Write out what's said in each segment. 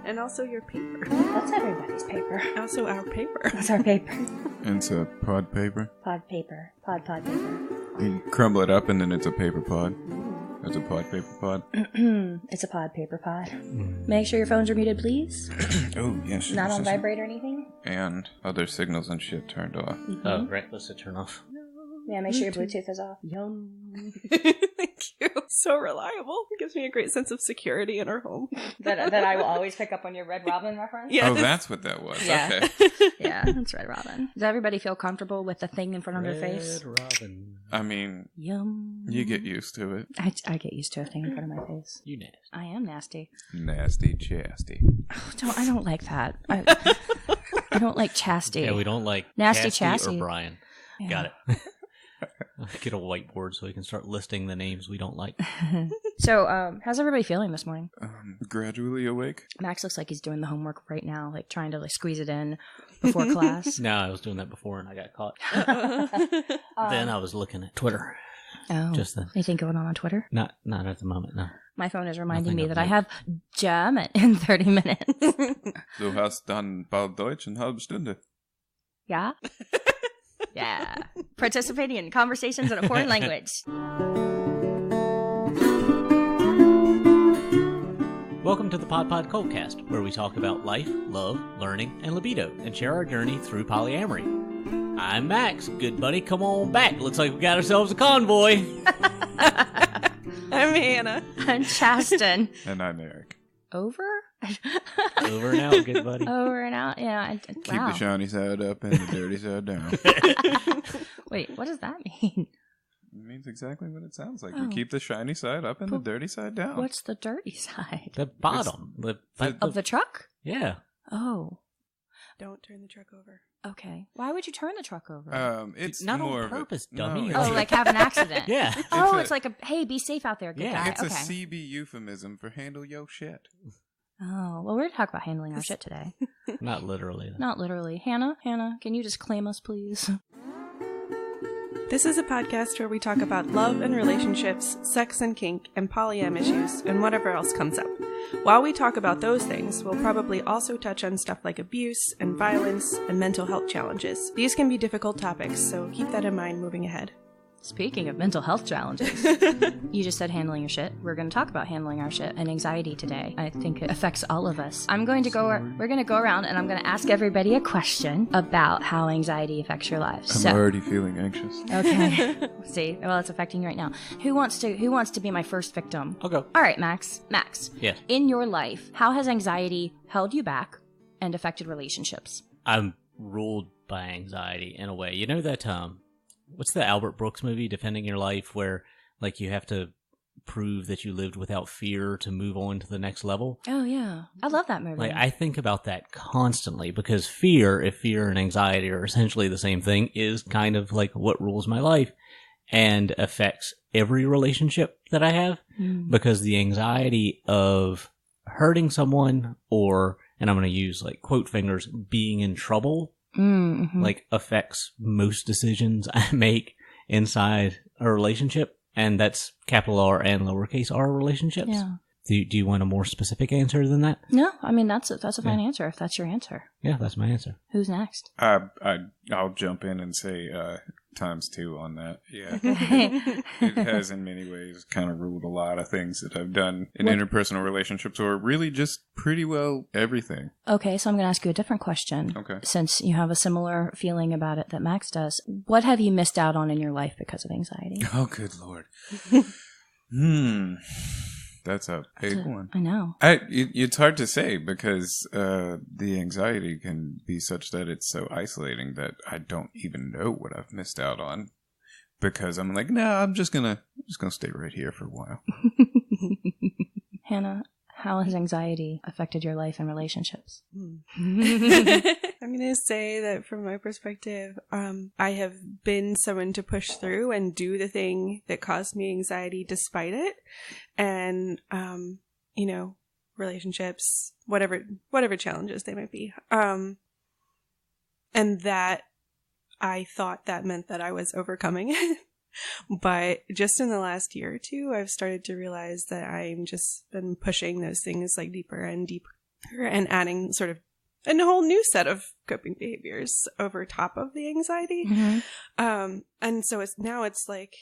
And also your paper. That's everybody's paper. Also our paper. That's our paper. And it's a pod paper. Pod paper. Pod paper. You crumble it up and then it's a paper pod. It's a pod paper pod. It's a pod paper pod. Make sure your phones are muted, please. Oh, yes. Not on vibrate or anything. And other signals and shit turned off. Oh, right. Let's turn off. Yeah, make sure your Bluetooth is off. Yum. Thank you. So reliable. Gives me a great sense of security in our home. that I will always pick up on your Red Robin reference? Yes. Oh, that's what that was. Yeah. Okay. Yeah, that's Red Robin. Does everybody feel comfortable with the thing in front of their face? Red Robin. I mean, Yum. you get used to it. I get used to a thing in front of my face. You nasty. I am nasty. Nasty chasty. Oh, I don't like that. I don't like chastity. Yeah, we don't like Nasty Chastity Chassie. or Brian. Yeah. Got it. Get a whiteboard so we can start listing the names we don't like. So, how's everybody feeling this morning? Gradually awake. Max looks like he's doing the homework right now, like trying to squeeze it in before class. No, I was doing that before and I got caught. Then I was looking at Twitter. Oh, Just then. anything going on Twitter? Not at the moment, no. My phone is reminding Nothing me of that I note. have German in 30 minutes. Du hast dann bald Deutsch in halbe Stunde. Yeah? Yeah. Participating in conversations in a foreign language. Welcome to the podpodcvlcast, where we talk about life, love, learning, and libido, and share our journey through polyamory. I'm Max. Good buddy, come on back. Looks like we got ourselves a convoy. I'm Hannah. I'm Chasten. And I'm Eric. Over? Over and out, good buddy. Over and out? Yeah. Keep Wow. the shiny side up and the dirty side down. Wait, what does that mean? It means exactly what it sounds like. Oh. You keep the shiny side up and the dirty side down. What's the dirty side? The bottom. Of the truck? Yeah. Oh, Don't turn the truck over. okay. Why would you turn the truck over? It's Not on more of purpose, a, dummy. No, Oh, like have an accident. Yeah. Oh, a- it's like hey, be safe out there, good Yeah. guy. it's okay. a CB euphemism for handle yo shit. Oh, well, we're going to talk about handling our shit today. Not literally. Not literally. Hannah, can you just claim us, please? This is a podcast where we talk about love and relationships, sex and kink, and polyam issues, and whatever else comes up. While we talk about those things, we'll probably also touch on stuff like abuse and violence and mental health challenges. These can be difficult topics, so keep that in mind moving ahead. Speaking of mental health challenges, you just said handling your shit. We're going to talk about handling our shit and anxiety today. I think it affects all of us. We're going to go around and I'm going to ask everybody a question about how anxiety affects your lives. I'm already feeling anxious. Okay. See, well, it's affecting you right now. Who wants to be my first victim? I'll go. All right, Max. Yes. In your life, how has anxiety held you back and affected relationships? I'm ruled by anxiety in a way. You know that, what's the Albert Brooks movie, Defending Your Life, where, like, you have to prove that you lived without fear to move on to the next level? Oh, yeah. I love that movie. Like, I think about that constantly because fear, if fear and anxiety are essentially the same thing, is kind of like what rules my life and affects every relationship that I have because the anxiety of hurting someone or, and I'm going to use like quote fingers, being in trouble, like affects most decisions I make inside a relationship. And that's capital R and lowercase r relationships. Yeah. Do you want a more specific answer than that? No, I mean, that's a fine answer if that's your answer. Yeah, that's my answer. Who's next? I'll jump in and say times 2 on that. Yeah. It has in many ways kind of ruled a lot of things that I've done in interpersonal relationships, or really just pretty well everything. Okay, so I'm going to ask you a different question. Okay. Since you have a similar feeling about it that Max does, what have you missed out on in your life because of anxiety? Oh, good Lord. That's a big one. I know. It's hard to say because the anxiety can be such that it's so isolating that I don't even know what I've missed out on because I'm like, no, I'm just gonna stay right here for a while. Hannah, how has anxiety affected your life and relationships? I'm going to say that from my perspective, I have been someone to push through and do the thing that caused me anxiety despite it. And, relationships, whatever challenges they might be. And that I thought that meant that I was overcoming it. But just in the last year or two, I've started to realize that I'm just been pushing those things like deeper and deeper and adding sort of a whole new set of coping behaviors over top of the anxiety. And so it's like,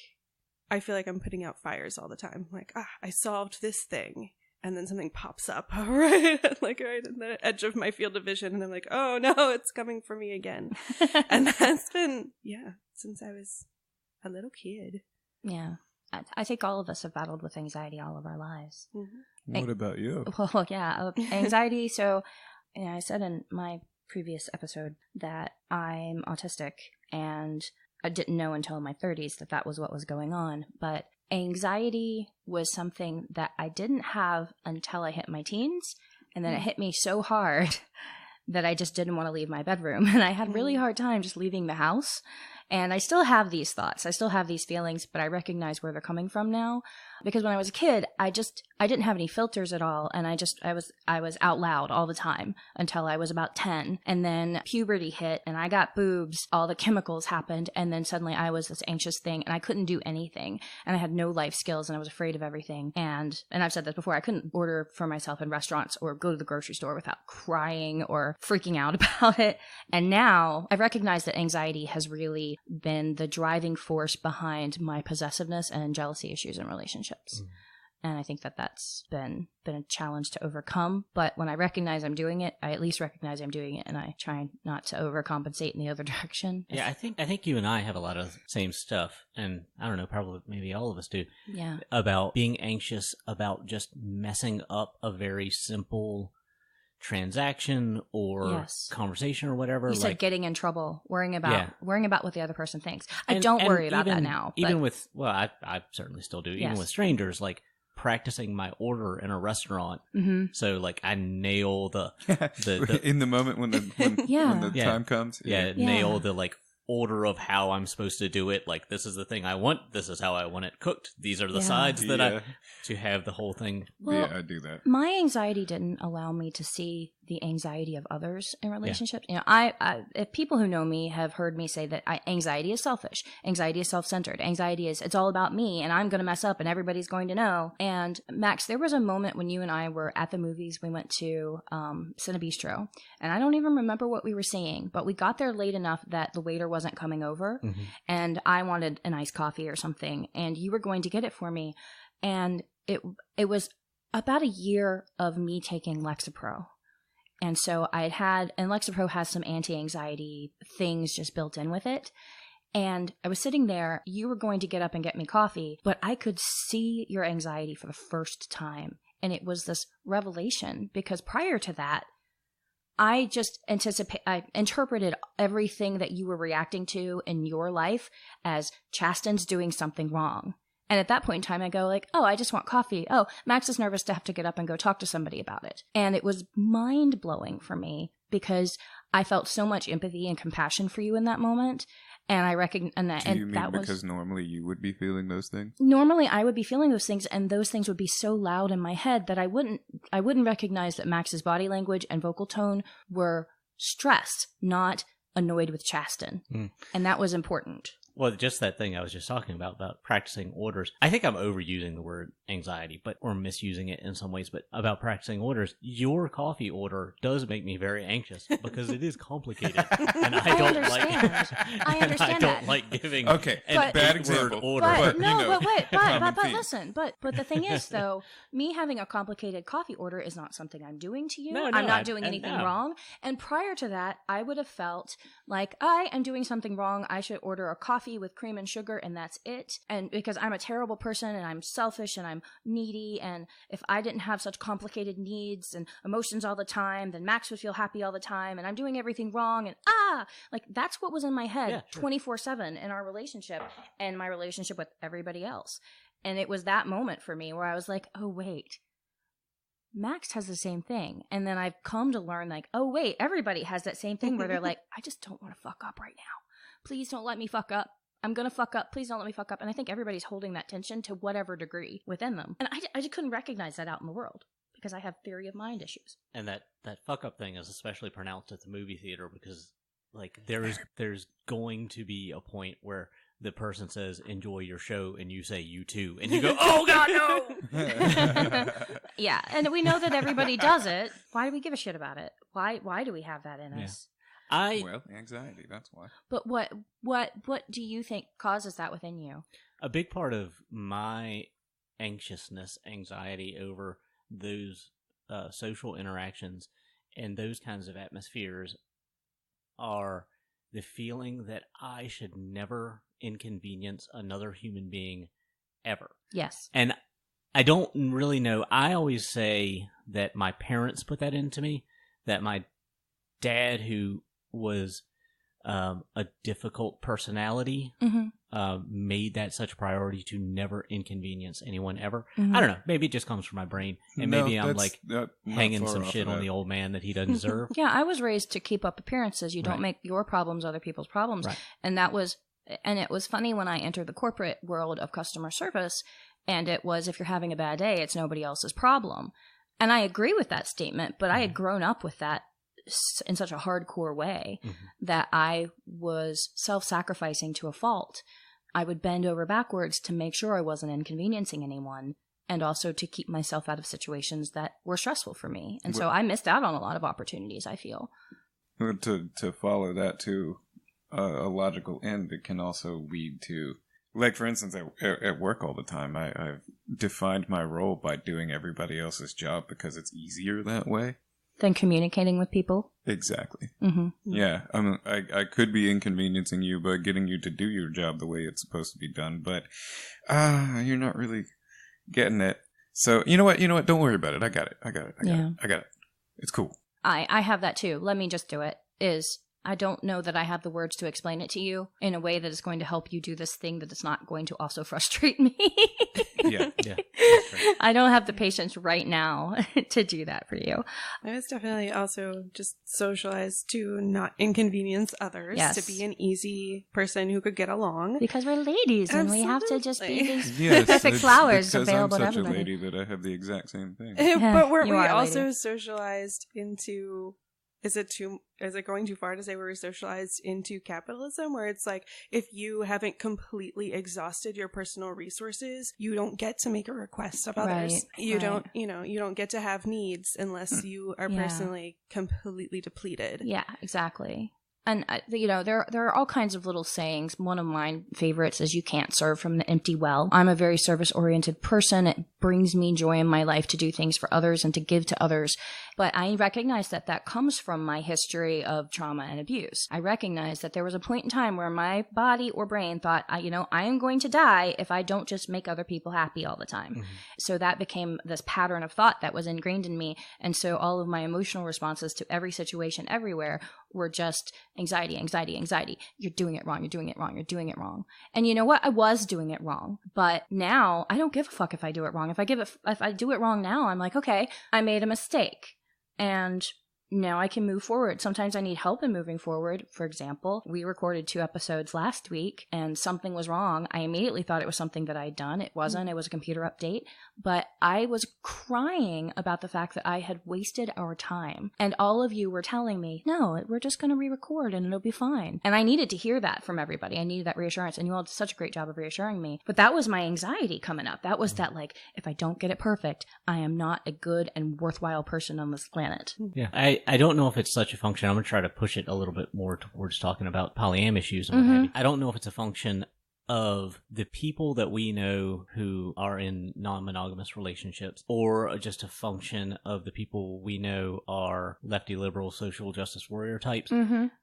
I feel like I'm putting out fires all the time. Like, I solved this thing. And then something pops up right in the edge of my field of vision. And I'm like, oh no, it's coming for me again. And that's been, since I was a little kid. Yeah. I think all of us have battled with anxiety all of our lives. What about you? Well, yeah, anxiety. So, I said in my previous episode that I'm autistic, and I didn't know until my 30s that was what was going on. But anxiety was something that I didn't have until I hit my teens. And then it hit me so hard that I just didn't want to leave my bedroom. And I had a really hard time just leaving the house. And I still have these thoughts. I still have these feelings, but I recognize where they're coming from now. Because when I was a kid, I didn't have any filters at all. And I was out loud all the time until I was about 10. And then puberty hit and I got boobs. All the chemicals happened. And then suddenly I was this anxious thing and I couldn't do anything. And I had no life skills and I was afraid of everything. And I've said this before, I couldn't order for myself in restaurants or go to the grocery store without crying or freaking out about it. And now I've recognized that anxiety has really been the driving force behind my possessiveness and jealousy issues in relationships. And I think that's been a challenge to overcome. But when I recognize I'm doing it, I at least recognize I'm doing it, and I try not to overcompensate in the other direction. Yeah, I think you and I have a lot of same stuff, and I don't know, probably maybe all of us do. Yeah. About being anxious about just messing up a very simple transaction or conversation or whatever. You said getting in trouble, worrying about what the other person thinks. I don't worry about that now. Even with, I certainly still do. Even with strangers, like practicing my order in a restaurant. So like I nail the in the moment when the time comes. Nail the like order of how I'm supposed to do it. Like, this is the thing I want. This is how I want it cooked. These are the sides that to have the whole thing. Well, I do that. My anxiety didn't allow me to see the anxiety of others in relationships. You know, if people who know me have heard me say that anxiety is selfish, anxiety is self-centered, anxiety is, it's all about me and I'm going to mess up and everybody's going to know. And Max, there was a moment when you and I were at the movies. We went to Cinebistro, and I don't even remember what we were seeing, but we got there late enough that the waiter wasn't coming over, and I wanted an iced coffee or something, and you were going to get it for me. And it was about a year of me taking Lexapro. And so and Lexapro has some anti-anxiety things just built in with it. And I was sitting there, you were going to get up and get me coffee, but I could see your anxiety for the first time. And it was this revelation, because prior to that, I just I interpreted everything that you were reacting to in your life as Chasten's doing something wrong. And at that point in time, I go like, oh, I just want coffee. Oh, Max is nervous to have to get up and go talk to somebody about it. And it was mind-blowing for me, because I felt so much empathy and compassion for you in that moment. And I recognize that. Do you mean because normally you would be feeling those things? Normally I would be feeling those things, and those things would be so loud in my head that I wouldn't recognize that Max's body language and vocal tone were stressed, not annoyed with Chasten. And that was important. Well, just that thing I was just talking about practicing orders. I think I'm overusing the word anxiety, or misusing it in some ways, but about practicing orders, your coffee order does make me very anxious because it is complicated. And I don't like giving bad example. Order. But the thing is, though, me having a complicated coffee order is not something I'm doing to you. No, I'm not doing anything wrong. And prior to that, I would have felt like I am doing something wrong. I should order a coffee with cream and sugar, and that's it. And because I'm a terrible person and I'm selfish and I'm needy, and if I didn't have such complicated needs and emotions all the time, then Max would feel happy all the time, and I'm doing everything wrong, and like that's what was in my head 24/7 in our relationship and my relationship with everybody else. And it was that moment for me where I was like, oh wait, Max has the same thing. And then I've come to learn, like, oh wait, everybody has that same thing where they're like, I just don't want to fuck up right now. Please don't let me fuck up. I'm going to fuck up. Please don't let me fuck up. And I think everybody's holding that tension to whatever degree within them. And I just couldn't recognize that out in the world because I have theory of mind issues. And that fuck up thing is especially pronounced at the movie theater, because like there's going to be a point where the person says, enjoy your show, and you say, you too. And you go, oh God, no! Yeah, and we know that everybody does it. Why do we give a shit about it? Why do we have that in us? Well, anxiety, that's why. But what do you think causes that within you? A big part of my anxiety over those social interactions and those kinds of atmospheres are the feeling that I should never inconvenience another human being ever. Yes. And I don't really know. I always say that my parents put that into me, that my dad, who was a difficult personality, made that such a priority to never inconvenience anyone ever. I don't know. Maybe it just comes from my brain. And maybe I'm like hanging some shit on the old man that he doesn't deserve. Yeah, I was raised to keep up appearances. You don't make your problems other people's problems. Right. And it was funny when I entered the corporate world of customer service, and it was, if you're having a bad day, it's nobody else's problem. And I agree with that statement, but I had grown up with that in such a hardcore way that I was self-sacrificing to a fault. I would bend over backwards to make sure I wasn't inconveniencing anyone, and also to keep myself out of situations that were stressful for me. And so I missed out on a lot of opportunities, I feel. To follow that to a logical end, it can also lead to, like, for instance, at work all the time, I've defined my role by doing everybody else's job because it's easier that way. Than communicating with people? Exactly. Yeah, I could be inconveniencing you by getting you to do your job the way it's supposed to be done, but you're not really getting it. So, you know what? Don't worry about it. I got it. It's cool. I have that too. Let me just do it. I don't know that I have the words to explain it to you in a way that is going to help you do this thing that is not going to also frustrate me. Yeah. I don't have the patience right now to do that for you. I was definitely also just socialized to not inconvenience others, to be an easy person who could get along. Because we're ladies and we have to just be these Yes, perfect flowers available to I'm such everybody. a lady that I have the exact same thing. But weren't You we are a also lady. socialized into... Is it going too far to say we were socialized into capitalism, where it's like, if you haven't completely exhausted your personal resources, you don't get to make a request of others. You don't get to have needs unless you are personally completely depleted. Yeah, exactly. And, there are all kinds of little sayings. One of my favorites is, you can't serve from an empty well. I'm a very service-oriented person. It brings me joy in my life to do things for others and to give to others. But I recognize that comes from my history of trauma and abuse. I recognize that there was a point in time where my body or brain thought, I am going to die if I don't just make other people happy all the time. So that became this pattern of thought that was ingrained in me. And so all of my emotional responses to every situation everywhere were just anxiety. You're doing it wrong. And you know what? I was doing it wrong. But now I don't give a fuck if I do it wrong. If I do it wrong now, I'm like, okay, I made a mistake. And now I can move forward. Sometimes I need help in moving forward. For example, we recorded 2 episodes last week and something was wrong. I immediately thought it was something that I had done. It wasn't. It was a computer update. But I was crying about the fact that I had wasted our time. And all of you were telling me, no, we're just going to re-record and it'll be fine. And I needed to hear that from everybody. I needed that reassurance. And you all did such a great job of reassuring me. But that was my anxiety coming up. That was that, like, if I don't get it perfect, I am not a good and worthwhile person on this planet. Yeah. I don't know if it's such a function. I'm going to try to push it a little bit more towards talking about polyam issues and what have you. I don't know if it's a function of the people that we know who are in non-monogamous relationships, or just a function of the people we know are lefty liberal social justice warrior types,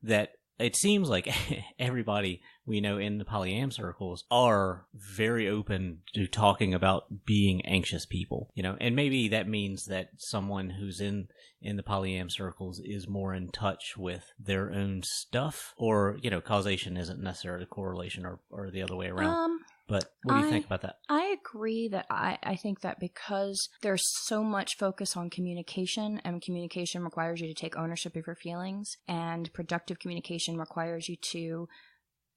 that it seems like everybody we know in the polyam circles are very open to talking about being anxious people, and maybe that means that someone who's in the polyam circles is more in touch with their own stuff, or, causation isn't necessarily correlation or the other way around. But what do you think about that? I agree that I think that because there's so much focus on communication, and communication requires you to take ownership of your feelings, and productive communication requires you to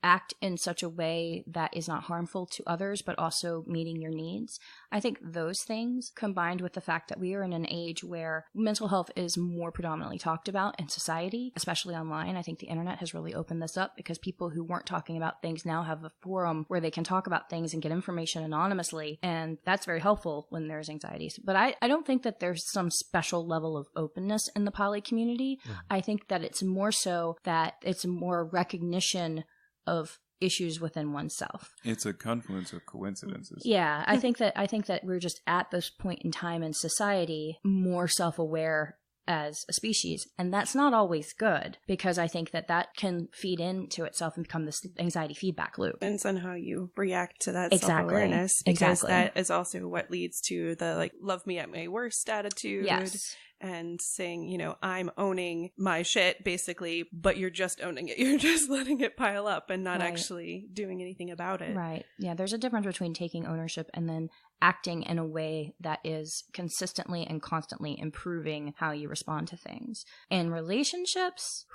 act in such a way that is not harmful to others, but also meeting your needs. I think those things, combined with the fact that we are in an age where mental health is more predominantly talked about in society, especially online. I think the internet has really opened this up because people who weren't talking about things now have a forum where they can talk about things and get information anonymously. And that's very helpful when there's anxieties. But I don't think that there's some special level of openness in the poly community. I think that it's more so that it's more recognition of issues within oneself. It's a confluence of coincidences. Yeah, I think that we're just at this point in time in society more self-aware as a species, and that's not always good, because I think that can feed into itself and become this anxiety feedback loop. Depends on how you react to that Exactly. self-awareness, because Exactly. that is also what leads to the like love me at my worst attitude. Yes. And saying, you know, I'm owning my shit, basically, but you're just owning it. You're just letting it pile up and not Right. actually doing anything about it. Right. Yeah, there's a difference between taking ownership and then acting in a way that is consistently and constantly improving how you respond to things. In relationships,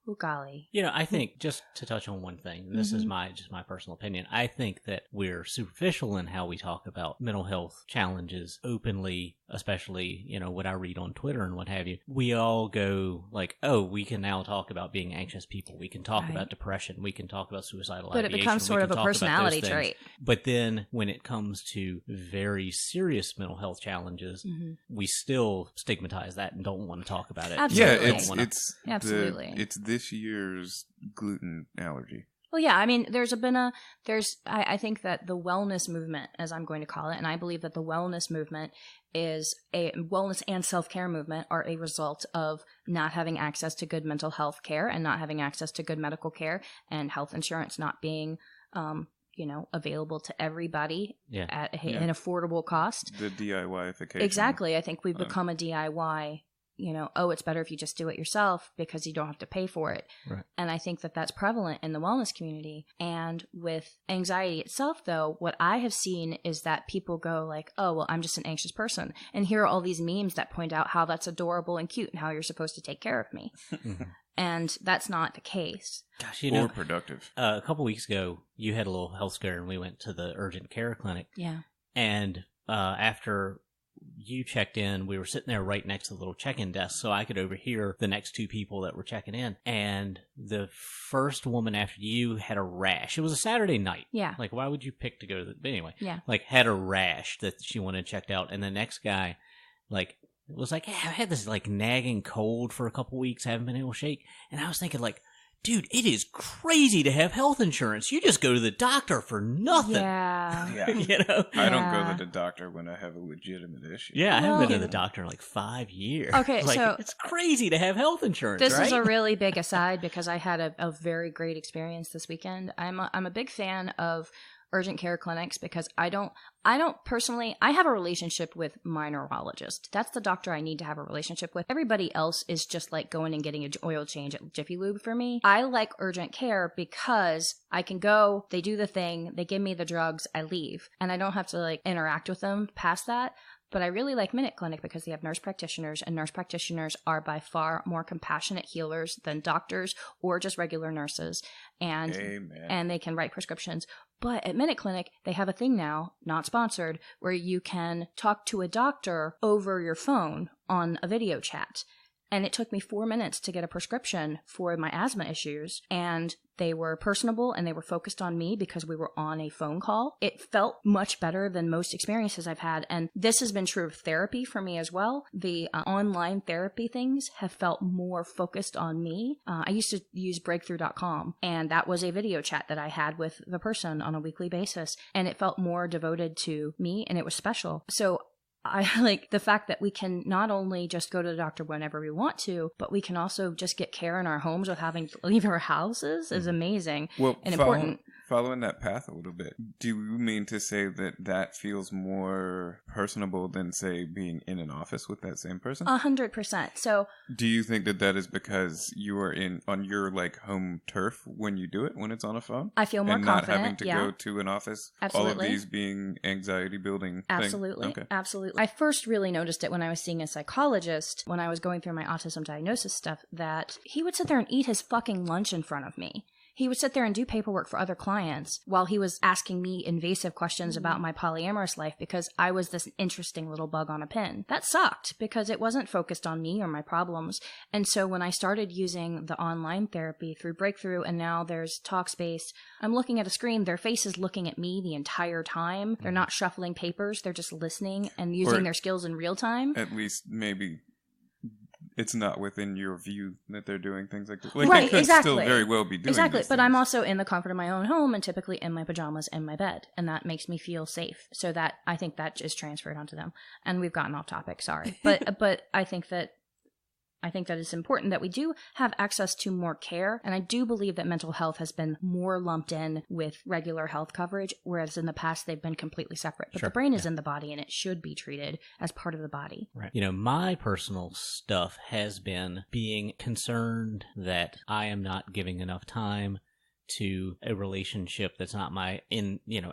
oh golly. You know, I think, just to touch on one thing, this is just my personal opinion, I think that we're superficial in how we talk about mental health challenges openly, especially, you know, what I read on Twitter and what have you. We all go like, oh, we can now talk about being anxious people. We can talk Right. about depression. We can talk about suicidal But it ideation. becomes We sort can of a talk about those personality things. trait. But then when it comes to very serious mental health challenges, we still stigmatize that and don't want to talk about it. Absolutely. Yeah, Don't wanna- Absolutely. it's this year's gluten allergy. Well, yeah, I mean, I think that the wellness movement, as I'm going to call it, and I believe that the wellness movement is a wellness and self-care movement are a result of not having access to good mental health care and not having access to good medical care and health insurance not being, available to everybody Yeah. at an affordable cost. The DIY-ification. Exactly. I think we've become a DIY, it's better if you just do it yourself because you don't have to pay for it. Right. And I think that that's prevalent in the wellness community. And with anxiety itself, though, what I have seen is that people go like, oh, well, I'm just an anxious person. And here are all these memes that point out how that's adorable and cute and how you're supposed to take care of me. And that's not the case. Gosh, Or productive. a couple weeks ago, you had a little health scare and we went to the urgent care clinic. Yeah. And after you checked in, we were sitting there right next to the little check-in desk, so I could overhear the next two people that were checking in. And the first woman after you had a rash. It was a Saturday night. Yeah. Like, why would you pick to go to the... But anyway. Yeah. Like, had a rash that she wanted checked out. And the next guy, like, was like, yeah, I've had this, like, nagging cold for a couple weeks, haven't been able to shake. And I was thinking, like, dude, it is crazy to have health insurance. You just go to the doctor for nothing. Yeah. Yeah. You know? I don't go Yeah. to the doctor when I have a legitimate issue. Yeah, I haven't been to Well- the doctor in like 5 years. Okay, Like, so- it's crazy to have health insurance. This right? is a really big aside because I had a very great experience this weekend. I'm a big fan of urgent care clinics because I don't personally, I have a relationship with my neurologist. That's the doctor I need to have a relationship with. Everybody else is just like going and getting an oil change at Jiffy Lube for me. I like urgent care because I can go, they do the thing, they give me the drugs, I leave. And I don't have to like interact with them past that. But I really like Minute Clinic because they have nurse practitioners, and nurse practitioners are by far more compassionate healers than doctors or just regular nurses. And Amen. and they can write prescriptions. But at Minute Clinic, they have a thing now, not sponsored, where you can talk to a doctor over your phone on a video chat. And it took me 4 minutes to get a prescription for my asthma issues. And they were personable and they were focused on me because we were on a phone call. It felt much better than most experiences I've had. And this has been true of therapy for me as well. The online therapy things have felt more focused on me. I used to use breakthrough.com, and that was a video chat that I had with the person on a weekly basis. And it felt more devoted to me, and it was special. So I like the fact that we can not only just go to the doctor whenever we want to, but we can also just get care in our homes without having to leave our houses is amazing and important. Following that path a little bit, do you mean to say that that feels more personable than, say, being in an office with that same person? 100%. So Do you think that that is because you are on your like home turf when you do it, when it's on a phone? I feel more and not confident. having to yeah. go to an office. Absolutely. All of these being anxiety building. Absolutely. Okay. Absolutely. I first really noticed it when I was seeing a psychologist, when I was going through my autism diagnosis stuff, that he would sit there and eat his fucking lunch in front of me. He would sit there and do paperwork for other clients while he was asking me invasive questions about my polyamorous life because I was this interesting little bug on a pin. That sucked because it wasn't focused on me or my problems. And so when I started using the online therapy through Breakthrough, and now there's Talkspace, I'm looking at a screen. Their face is looking at me the entire time. They're not shuffling papers. They're just listening and using their skills in real time. At least maybe it's not within your view that they're doing things like this. Like, Right, they could exactly. still very well be doing Exactly, these but things. I'm also in the comfort of my own home and typically in my pajamas in my bed, and that makes me feel safe. So that I think that is transferred onto them. And we've gotten off topic, sorry, but I think that it's important that we do have access to more care, and I do believe that mental health has been more lumped in with regular health coverage, whereas in the past they've been completely separate. But Sure, the brain is in the body, and it should be treated as part of the body. Right. You know, my personal stuff has been being concerned that I am not giving enough time to a relationship that's not my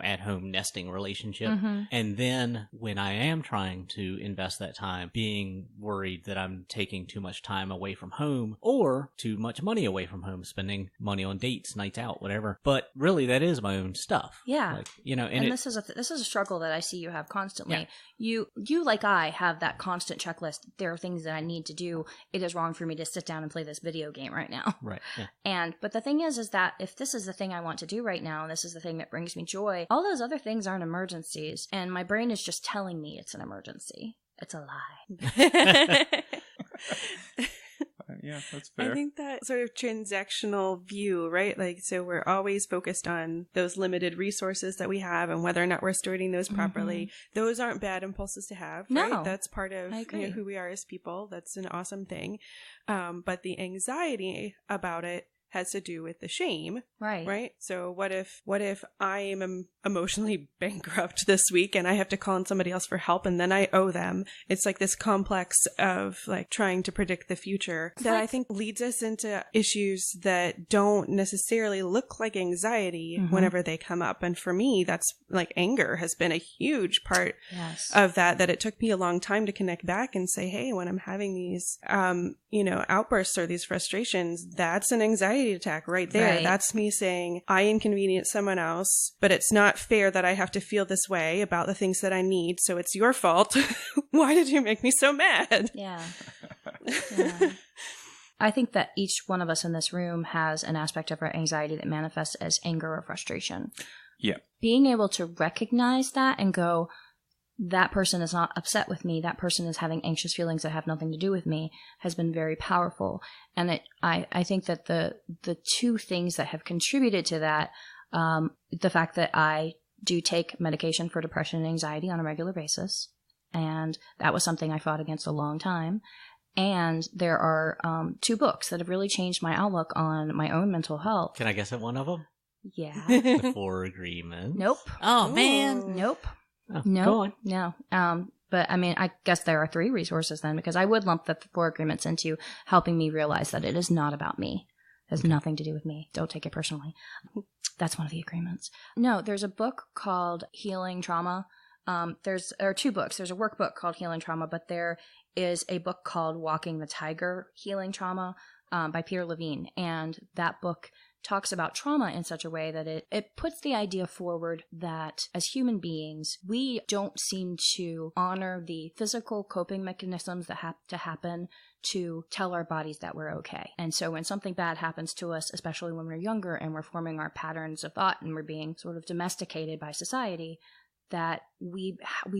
at home nesting relationship. Mm-hmm. And then when I am trying to invest that time, being worried that I'm taking too much time away from home or too much money away from home, spending money on dates, nights out, whatever. But really that is my own stuff. Yeah. Like, and this is a struggle that I see you have constantly. Yeah. You like I have that constant checklist. There are things that I need to do. It is wrong for me to sit down and play this video game right now. Right. Yeah. But the thing is that if this is the thing I want to do right now, and this is the thing that brings me joy, all those other things aren't emergencies. And my brain is just telling me it's an emergency. It's a lie. Yeah, that's fair. I think that sort of transactional view, right? Like, so we're always focused on those limited resources that we have and whether or not we're stewarding those properly. Those aren't bad impulses to have, right? No, That's part of who we are as people. That's an awesome thing. But the anxiety about it has to do with the shame. Right. So what if I am emotionally bankrupt this week and I have to call on somebody else for help and then I owe them? It's like this complex of like trying to predict the future that I think leads us into issues that don't necessarily look like anxiety whenever they come up. And for me, that's like anger has been a huge part of that it took me a long time to connect back and say, hey, when I'm having these, outbursts or these frustrations, that's an anxiety attack right there. Right. That's me saying I inconvenience someone else, but it's not fair that I have to feel this way about the things that I need. So it's your fault. Why did you make me so mad? Yeah. I think that each one of us in this room has an aspect of our anxiety that manifests as anger or frustration. Yeah. Being able to recognize that and go, that person is not upset with me, that person is having anxious feelings that have nothing to do with me, has been very powerful. And I think that the two things that have contributed to that, the fact that I do take medication for depression and anxiety on a regular basis, and that was something I fought against a long time. And there are two books that have really changed my outlook on my own mental health. Can I guess at one of them? Yeah. The Four Agreements. Nope. Oh, man. Nope. Oh, no, go on. No. But I mean, I guess there are 3 resources then, because I would lump the 4 agreements into helping me realize that it is not about me. It has nothing to do with me. Don't take it personally. That's one of the agreements. No, there's a book called Healing Trauma. There are 2 books. There's a workbook called Healing Trauma, but there is a book called Walking the Tiger, Healing Trauma, by Peter Levine. And that book talks about trauma in such a way that it puts the idea forward that as human beings, we don't seem to honor the physical coping mechanisms that have to happen to tell our bodies that we're okay. And so when something bad happens to us, especially when we're younger and we're forming our patterns of thought and we're being sort of domesticated by society, that we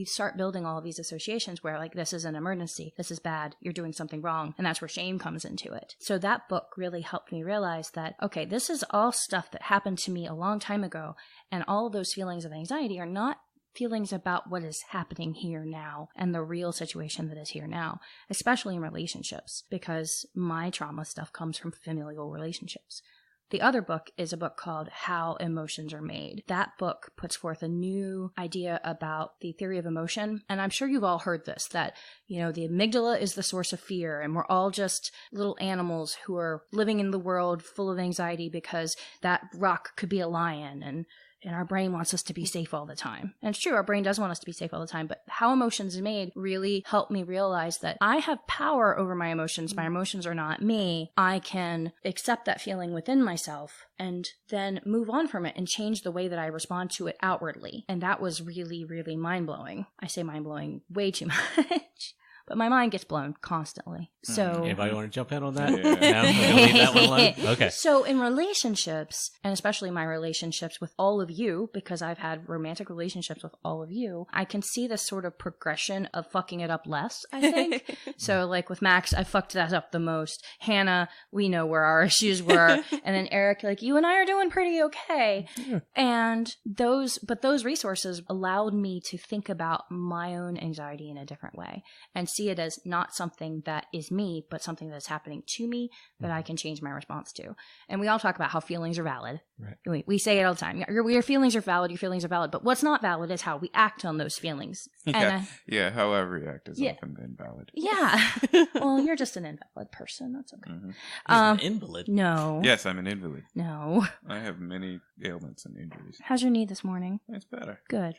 start building all of these associations where like, this is an emergency, this is bad, you're doing something wrong. And that's where shame comes into it. So that book really helped me realize that, okay, this is all stuff that happened to me a long time ago. And all of those feelings of anxiety are not feelings about what is happening here now and the real situation that is here now, especially in relationships, because my trauma stuff comes from familial relationships. The other book is a book called How Emotions Are Made. That book puts forth a new idea about the theory of emotion. And I'm sure you've all heard this, that, the amygdala is the source of fear. And we're all just little animals who are living in the world full of anxiety because that rock could be a lion. and our brain wants us to be safe all the time. And it's true, our brain does want us to be safe all the time, but how emotions are made really helped me realize that I have power over my emotions. My emotions are not me. I can accept that feeling within myself and then move on from it and change the way that I respond to it outwardly. And that was really, really mind-blowing. I say mind-blowing way too much. But my mind gets blown constantly. So anybody want to jump in on that? Yeah. No? We're gonna leave that one alone? Okay. So in relationships, and especially my relationships with all of you, because I've had romantic relationships with all of you, I can see this sort of progression of fucking it up less, I think. So like with Max, I fucked that up the most. Hannah, we know where our issues were. And then Eric, like, you and I are doing pretty okay. Yeah. And those resources allowed me to think about my own anxiety in a different way and see it as not something that is me, but something that's happening to me that I can change my response to. And we all talk about how feelings are valid. Right. We say it all the time. Your feelings are valid. Your feelings are valid. But what's not valid is how we act on those feelings. Yeah, how I react is often invalid. Yeah. Well, you're just an invalid person. That's okay. Mm-hmm. An invalid? No. Yes, I'm an invalid. No. I have many ailments and injuries. How's your knee this morning? It's better. Good.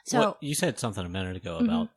So well, you said something a minute ago about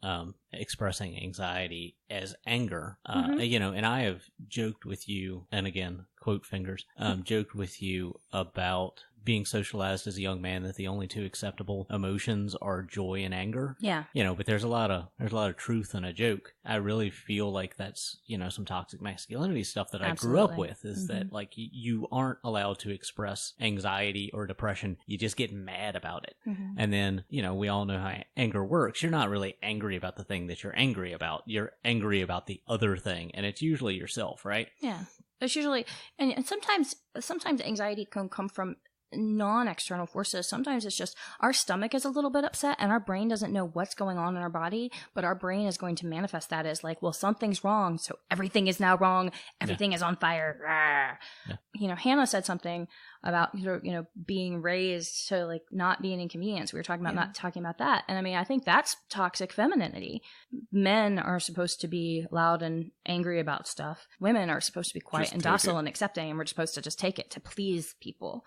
expressing anxiety as anger. And I have joked with you, and again, quote fingers, joked with you about being socialized as a young man that the only two acceptable emotions are joy and anger. Yeah. But there's a lot of truth in a joke. I really feel like that's, some toxic masculinity stuff that Absolutely. I grew up with is that like you aren't allowed to express anxiety or depression. You just get mad about it. Mm-hmm. And then, we all know how anger works. You're not really angry about the thing that you're angry about. You're angry about the other thing. And it's usually yourself, right? Yeah. It's usually, and sometimes anxiety can come from non-external forces. Sometimes it's just our stomach is a little bit upset and our brain doesn't know what's going on in our body, but our brain is going to manifest that as like, well, something's wrong, so everything is now wrong, everything is on fire. Yeah. Hannah said something about being raised to like not be an inconvenience. We were talking about not talking about that. And I mean, I think that's toxic femininity. Men are supposed to be loud and angry about stuff. Women are supposed to be quiet and docile and accepting, and we're supposed to just take it to please people.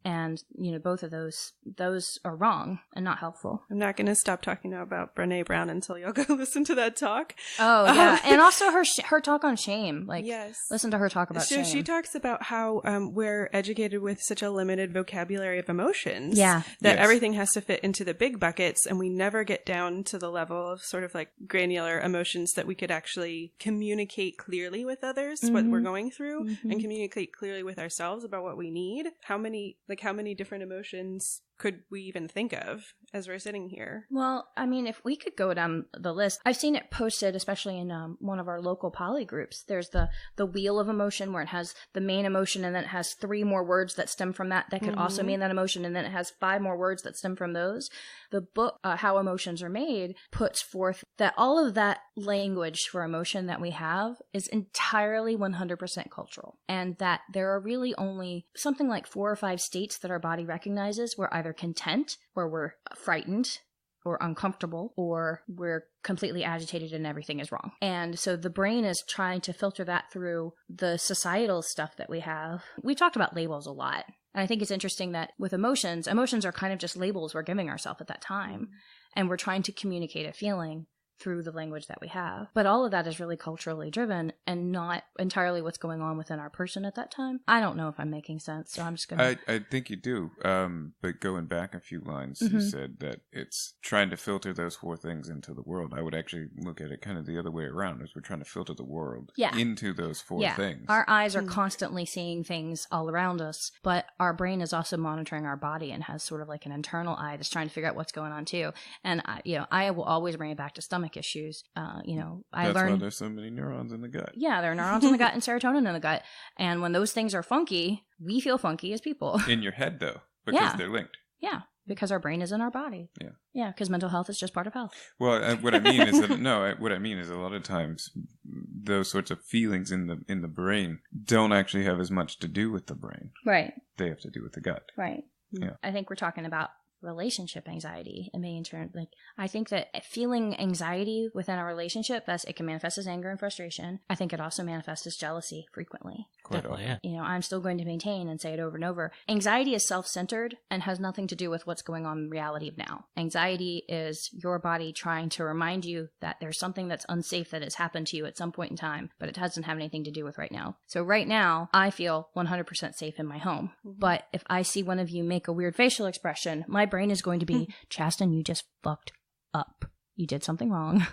And, both of those are wrong and not helpful. I'm not going to stop talking about Brené Brown until y'all go listen to that talk. Oh, yeah. And also her talk on shame. Like, yes. Listen to her talk about shame. She talks about how we're educated with such a limited vocabulary of emotions. Yeah. That everything has to fit into the big buckets, and we never get down to the level of sort of like granular emotions that we could actually communicate clearly with others, what we're going through, and communicate clearly with ourselves about what we need. How many different emotions could we even think of as we're sitting here? Well, I mean, if we could go down the list, I've seen it posted, especially in one of our local poly groups. There's the wheel of emotion where it has the main emotion and then it has 3 more words that stem from that could also mean that emotion, and then it has 5 more words that stem from those. The book, How Emotions Are Made, puts forth that all of that language for emotion that we have is entirely 100% cultural, and that there are really only something like 4 or 5 states that our body recognizes where either content, where we're frightened or uncomfortable, or we're completely agitated and everything is wrong. And so the brain is trying to filter that through the societal stuff that we have. We talked about labels a lot. And I think it's interesting that with emotions are kind of just labels we're giving ourselves at that time. And we're trying to communicate a feeling through the language that we have. But all of that is really culturally driven and not entirely what's going on within our person at that time. I don't know if I'm making sense, so I'm just going to... I think you do. But going back a few lines, you said that it's trying to filter those 4 things into the world. I would actually look at it kind of the other way around, as we're trying to filter the world into those 4 things. Our eyes are constantly seeing things all around us, but our brain is also monitoring our body and has sort of like an internal eye that's trying to figure out what's going on too. And I will always bring it back to stomach issues. I learned that's why there's so many neurons in the gut. Yeah, there are neurons in the gut and serotonin in the gut. And when those things are funky, we feel funky as people. In your head, though, because they're linked. Yeah, because our brain is in our body. Yeah. Yeah, because mental health is just part of health. Well, what I mean is that what I mean is a lot of times those sorts of feelings in the brain don't actually have as much to do with the brain. Right. They have to do with the gut. Right. Yeah. I think we're talking about relationship anxiety. It may in turn, I think that feeling anxiety within a relationship, it can manifest as anger and frustration. I think it also manifests as jealousy frequently. definitely, often. yeah. You know, I'm still going to maintain and say it over and over. Anxiety is self-centered and has nothing to do with what's going on in reality of now. Anxiety is your body trying to remind you that there's something that's unsafe that has happened to you at some point in time, but it doesn't have anything to do with right now. So right now, I feel 100% safe in my home. But if I see one of you make a weird facial expression, my brain is going to be, Chasten, you just fucked up. You did something wrong.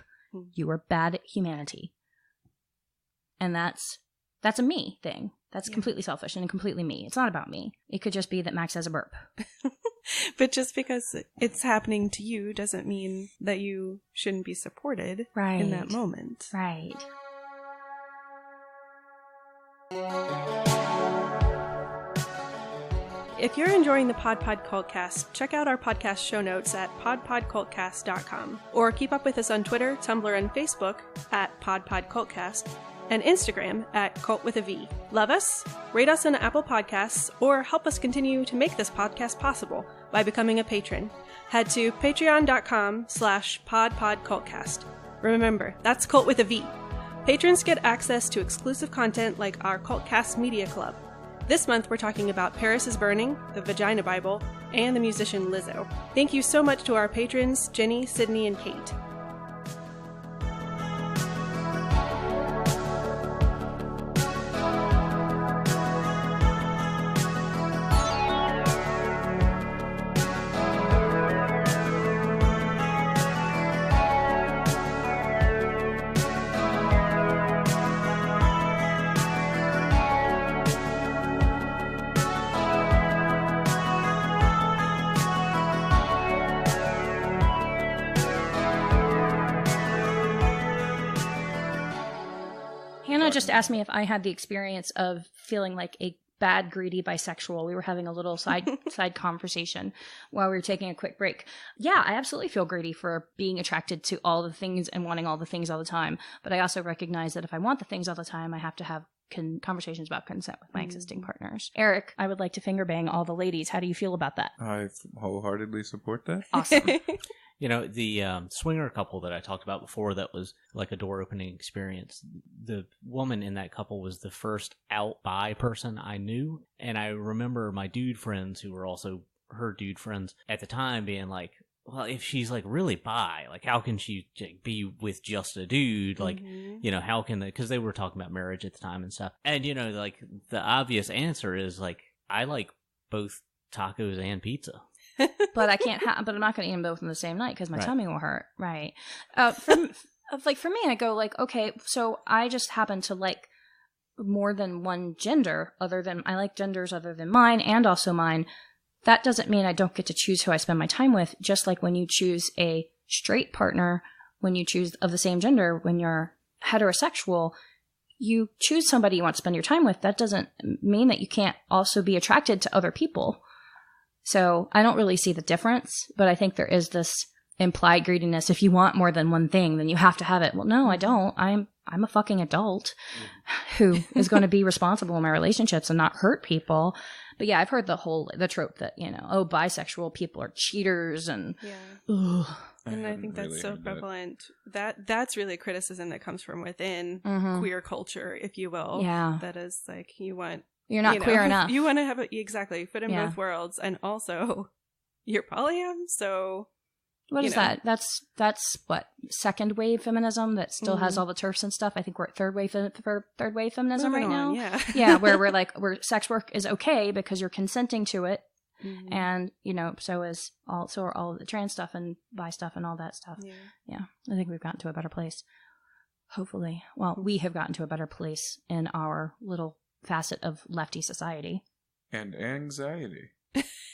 You were bad at humanity. And that's a me thing. That's completely selfish and completely me. It's not about me. It could just be that Max has a burp. But just because it's happening to you doesn't mean that you shouldn't be supported in that moment. Right. If you're enjoying the PodPodcvlcast, check out our podcast show notes at podpodcvlcast.com, or keep up with us on Twitter, Tumblr, and Facebook at podpodcvlcast, and Instagram at Cult with a V. Love us? Rate us on Apple Podcasts, or help us continue to make this podcast possible by becoming a patron. Head to patreon.com/podpodcvlcast. Remember, that's Cult with a V. Patrons get access to exclusive content like our Cultcast Media Club. This month, we're talking about Paris is Burning, the Vagina Bible, and the musician Lizzo. Thank you so much to our patrons, Jenny, Sydney, and Kate. Just asked me if I had the experience of feeling like a bad, greedy bisexual. We were having a little side conversation while we were taking a quick break. Yeah, I absolutely feel greedy for being attracted to all the things and wanting all the things all the time. But I also recognize that if I want the things all the time, I have to have conversations about consent with my existing partners. Eric, I would like to finger bang all the ladies. How do you feel about that? I wholeheartedly support that. Awesome. You know, the swinger couple that I talked about before that was like a door-opening experience, the woman in that couple was the first out bi person I knew. And I remember my dude friends who were also her dude friends at the time being like, well, if she's like really bi, like how can she be with just a dude? Like, you know, how can they, because they were talking about marriage at the time and stuff. And, you know, like the obvious answer is like, I like both tacos and pizza. But I can't but I'm not going to eat them both in the same night because my tummy will hurt. Right. For me, I go like, okay, so I just happen to like more than one gender I like genders other than mine and also mine. That doesn't mean I don't get to choose who I spend my time with. Just like when you choose a straight partner, when you choose of the same gender, when you're heterosexual, you choose somebody you want to spend your time with. That doesn't mean that you can't also be attracted to other people. So I don't really see the difference, but I think there is this implied greediness. If you want more than one thing, then you have to have it. Well, no, I don't. I'm a fucking adult who is going to be responsible in my relationships and not hurt people. But yeah, I've heard the trope that, you know, oh, bisexual people are cheaters and And I think that's so prevalent. That's really a criticism that comes from within queer culture, if you will. Yeah. That is like, you're not queer enough. You want to have fit in both worlds, and also you're polyam, so what is that? That's what, second wave feminism that still has all the turfs and stuff. I think we're at third wave feminism right now. Yeah, where sex work is okay because you're consenting to it, and you know, so are all the trans stuff and bi stuff and all that stuff. Yeah, I think we've gotten to a better place. Hopefully, well, we have gotten to a better place in our little facet of lefty society. And anxiety.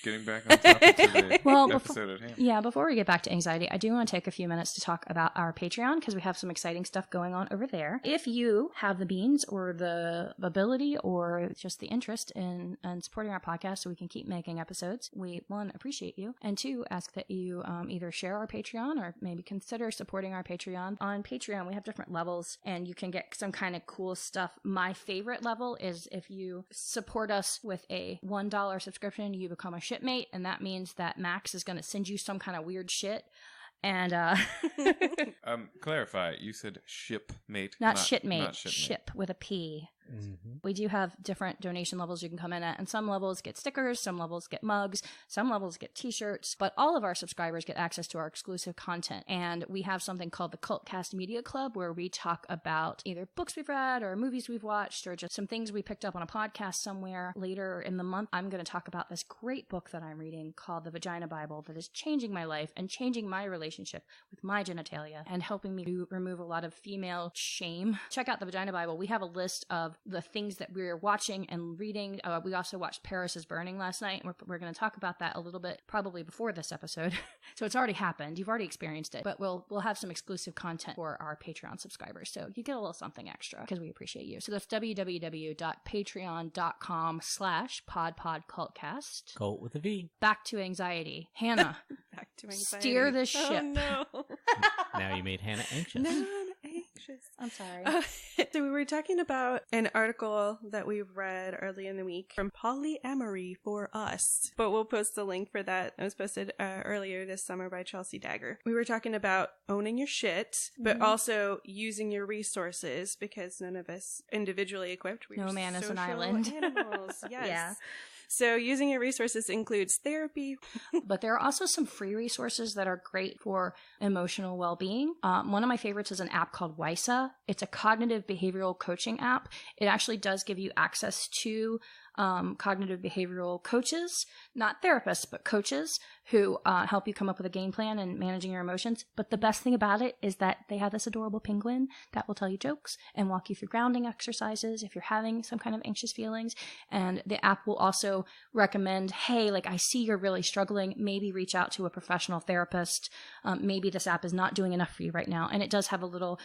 Getting back on topic to the episode at hand. Yeah, before we get back to anxiety, I do want to take a few minutes to talk about our Patreon because we have some exciting stuff going on over there. If you have the means or the ability or just the interest in supporting our podcast so we can keep making episodes, we, one, appreciate you, and two, ask that you either share our Patreon or maybe consider supporting our Patreon. On Patreon, we have different levels and you can get some kind of cool stuff. My favorite level is if you support us with a $1 subscription, you become a shipmate, and that means that Max is going to send you some kind of weird shit. And clarify, you said shipmate, not shitmate, ship with a P. We do have different donation levels you can come in at, and some levels get stickers, some levels get mugs, some levels get t-shirts, but all of our subscribers get access to our exclusive content. And we have something called the Cultcast Media Club, where we talk about either books we've read or movies we've watched or just some things we picked up on a podcast somewhere. Later in the month, I'm going to talk about this great book that I'm reading called The Vagina Bible that is changing my life and changing my relationship with my genitalia and helping me to remove a lot of female shame. Check out The Vagina Bible. We have a list of the things that we're watching and reading. We also watched Paris is Burning last night. We're going to talk about that a little bit, probably before this episode. So it's already happened. You've already experienced it, but we'll have some exclusive content for our Patreon subscribers. So you get a little something extra because we appreciate you. So that's www.patreon.com/podpodcvlcast. Cult with a V. Back to anxiety. Hannah. Back to anxiety. Steer the ship. Oh, no. Now you made Hannah anxious. No, I'm anxious. I'm sorry. So we were talking about an article that we read early in the week from Polyamory for Us, but we'll post the link for that. It was posted earlier this summer by Chelsea Dagger. We were talking about owning your shit, but also using your resources, because none of us individually equipped. No man is an social island. Animals. Yes. Yeah. So using your resources includes therapy. But there are also some free resources that are great for emotional well-being. One of my favorites is an app called WISA. It's a cognitive behavioral coaching app. It actually does give you access to cognitive behavioral coaches, not therapists, but coaches who help you come up with a game plan and managing your emotions. But the best thing about it is that they have this adorable penguin that will tell you jokes and walk you through grounding exercises if you're having some kind of anxious feelings. And the app will also recommend, hey, like, I see you're really struggling. Maybe reach out to a professional therapist. Maybe this app is not doing enough for you right now. And it does have a little,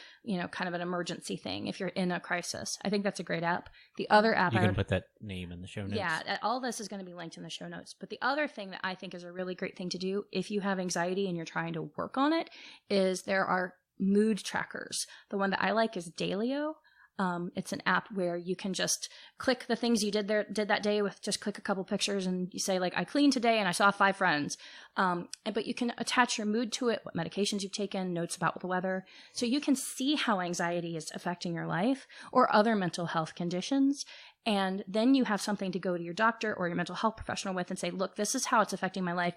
kind of an emergency thing if you're in a crisis. I think that's a great app. The other app You can put that name in the show notes. Yeah, all this is going to be linked in the show notes. But the other thing that I think is a really great thing to do if you have anxiety and you're trying to work on it is there are mood trackers. The one that I like is Dailyo. It's an app where you can just click the things you did that day with just click a couple pictures and you say, like, I cleaned today and I saw 5 friends. But you can attach your mood to it, what medications you've taken, notes about the weather. So you can see how anxiety is affecting your life or other mental health conditions. And then you have something to go to your doctor or your mental health professional with and say, look, this is how it's affecting my life.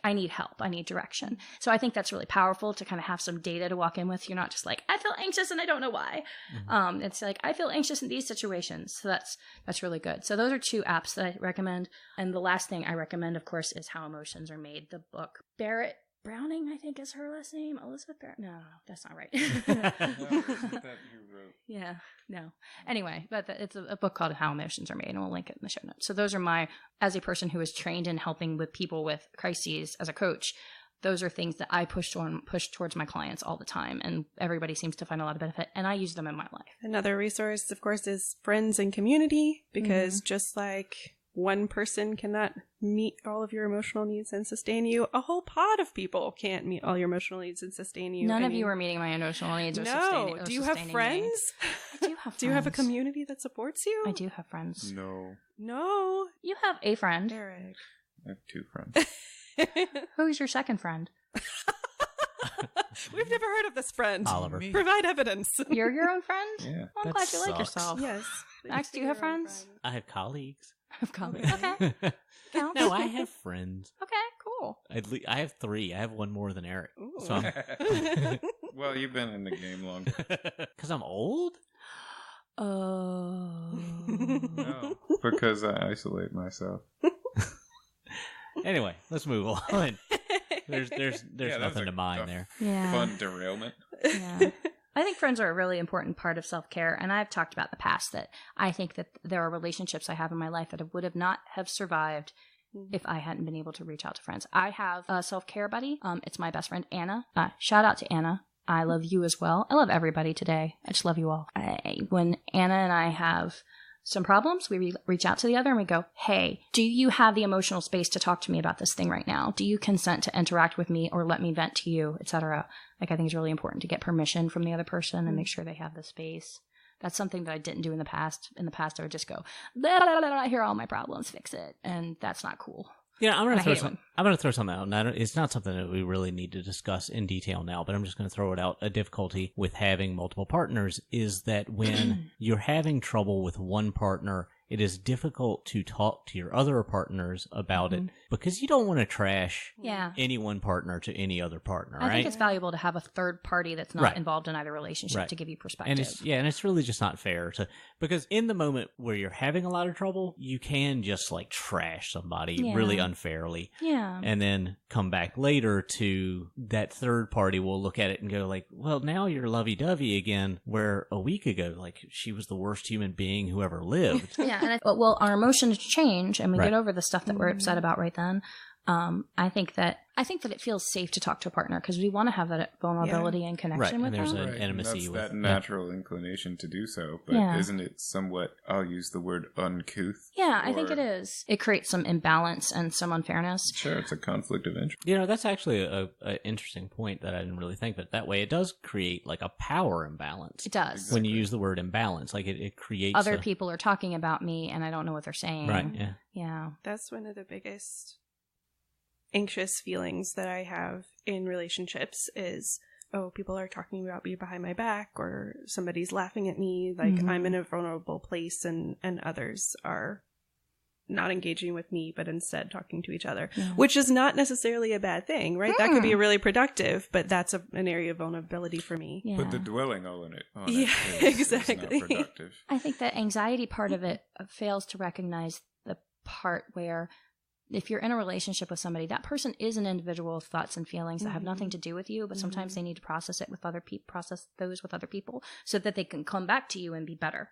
I need help. I need direction. So I think that's really powerful to kind of have some data to walk in with. You're not just like, I feel anxious and I don't know why. Mm-hmm. It's like, I feel anxious in these situations. So that's really good. So those are 2 apps that I recommend. And the last thing I recommend, of course, is How Emotions Are Made, the book. Barrett Browning, I think, is her last name. Elizabeth Barrett? No, that's not right. That you wrote. Yeah, no. Anyway, but it's a book called How Emotions Are Made, and we'll link it in the show notes. So those are as a person who is trained in helping with people with crises as a coach, those are things that I push towards my clients all the time, and everybody seems to find a lot of benefit, and I use them in my life. Another resource, of course, is friends and community, because just like one person cannot meet all of your emotional needs and sustain you, a whole pod of people can't meet all your emotional needs and sustain you. None of you are meeting my emotional needs or sustaining. No. Do you have friends? I do have friends. Do you have a community that supports you? I do have friends. No. You have a friend. Eric. I have 2 friends. Who's your second friend? We've never heard of this friend. Oliver. Provide evidence. You're your own friend? Yeah. Well, I'm That glad you like sucks. yourself. Yes. Max, do you have friends? I have colleagues. I have colleagues. Okay. Counts. No, I have friends. Okay, cool. I have 3. I have 1 more than Eric. Ooh. So I'm Well, you've been in the game longer. because I'm old. Oh. No, because I isolate myself. Anyway, let's move on. There's Yeah, nothing to mind there. Yeah. Fun derailment. Yeah. I think friends are a really important part of self-care, and I've talked about in the past that I think that there are relationships I have in my life that would have not have survived if I hadn't been able to reach out to friends. I have a self-care buddy. It's my best friend, Anna. Shout out to Anna. I love you as well. I love everybody today. I just love you all. When Anna and I have some problems, we reach out to the other and we go, hey, do you have the emotional space to talk to me about this thing right now? Do you consent to interact with me or let me vent to you, etc.? Like, I think it's really important to get permission from the other person and make sure they have the space. That's something that I didn't do in the past. In the past, I would just go, blah, blah, blah, blah, here are all my problems, fix it. And that's not cool. Yeah, I'm I hate gonna throw something out. Now, it's not something that we really need to discuss in detail now, but I'm just gonna throw it out. A difficulty with having multiple partners is that when you're having trouble with one partner, it is difficult to talk to your other partners about it because you don't want to trash any one partner to any other partner, right? I think it's valuable to have a third party that's not involved in either relationship to give you perspective. And it's really just not fair because in the moment where you're having a lot of trouble, you can just like trash somebody really unfairly. Yeah. And then come back later to that third party will look at it and go like, well, now you're lovey-dovey again, where a week ago, like, she was the worst human being who ever lived. Yeah. And well, our emotions change and we get over the stuff that we're upset about right then. I think that it feels safe to talk to a partner because we want to have that vulnerability and connection with and there's them. an intimacy That's with that natural inclination to do so, but isn't it somewhat, I'll use the word uncouth? Yeah, I think it is. It creates some imbalance and some unfairness. Sure, it's a conflict of interest. You know, that's actually a interesting point that I didn't really think, but that way it does create like a power imbalance. It does. When you use the word imbalance, like it creates other people are talking about me and I don't know what they're saying. Right, yeah. Yeah. That's one of the biggest anxious feelings that I have in relationships is, oh, people are talking about me behind my back, or somebody's laughing at me, like I'm in a vulnerable place, and others are not engaging with me, but instead talking to each other, which is not necessarily a bad thing, right? That could be really productive, but that's an area of vulnerability for me. But the dwelling on it exactly. is not productive. I think the anxiety part of it fails to recognize the part where if you're in a relationship with somebody, that person is an individual with thoughts and feelings that have nothing to do with you, but sometimes they need to process it with other people, process those with other people so that they can come back to you and be better.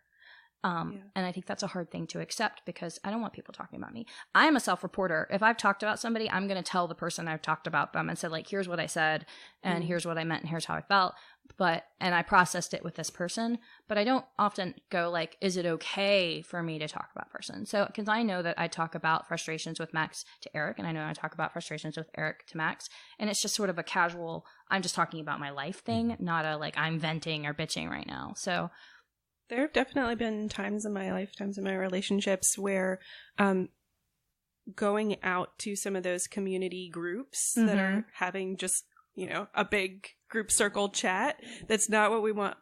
And I think that's a hard thing to accept because I don't want people talking about me. I am a self-reporter. If I've talked about somebody, I'm going to tell the person I've talked about them and say, like, here's what I said and here's what I meant and here's how I felt. And I processed it with this person, but I don't often go like, is it okay for me to talk about person? So, because I know that I talk about frustrations with Max to Eric, and I know I talk about frustrations with Eric to Max, and it's just sort of a casual, I'm just talking about my life thing, not a like, I'm venting or bitching right now. So, there have definitely been times in my lifetimes in my relationships where going out to some of those community groups that are having just, a big group circle chat, that's not what we want,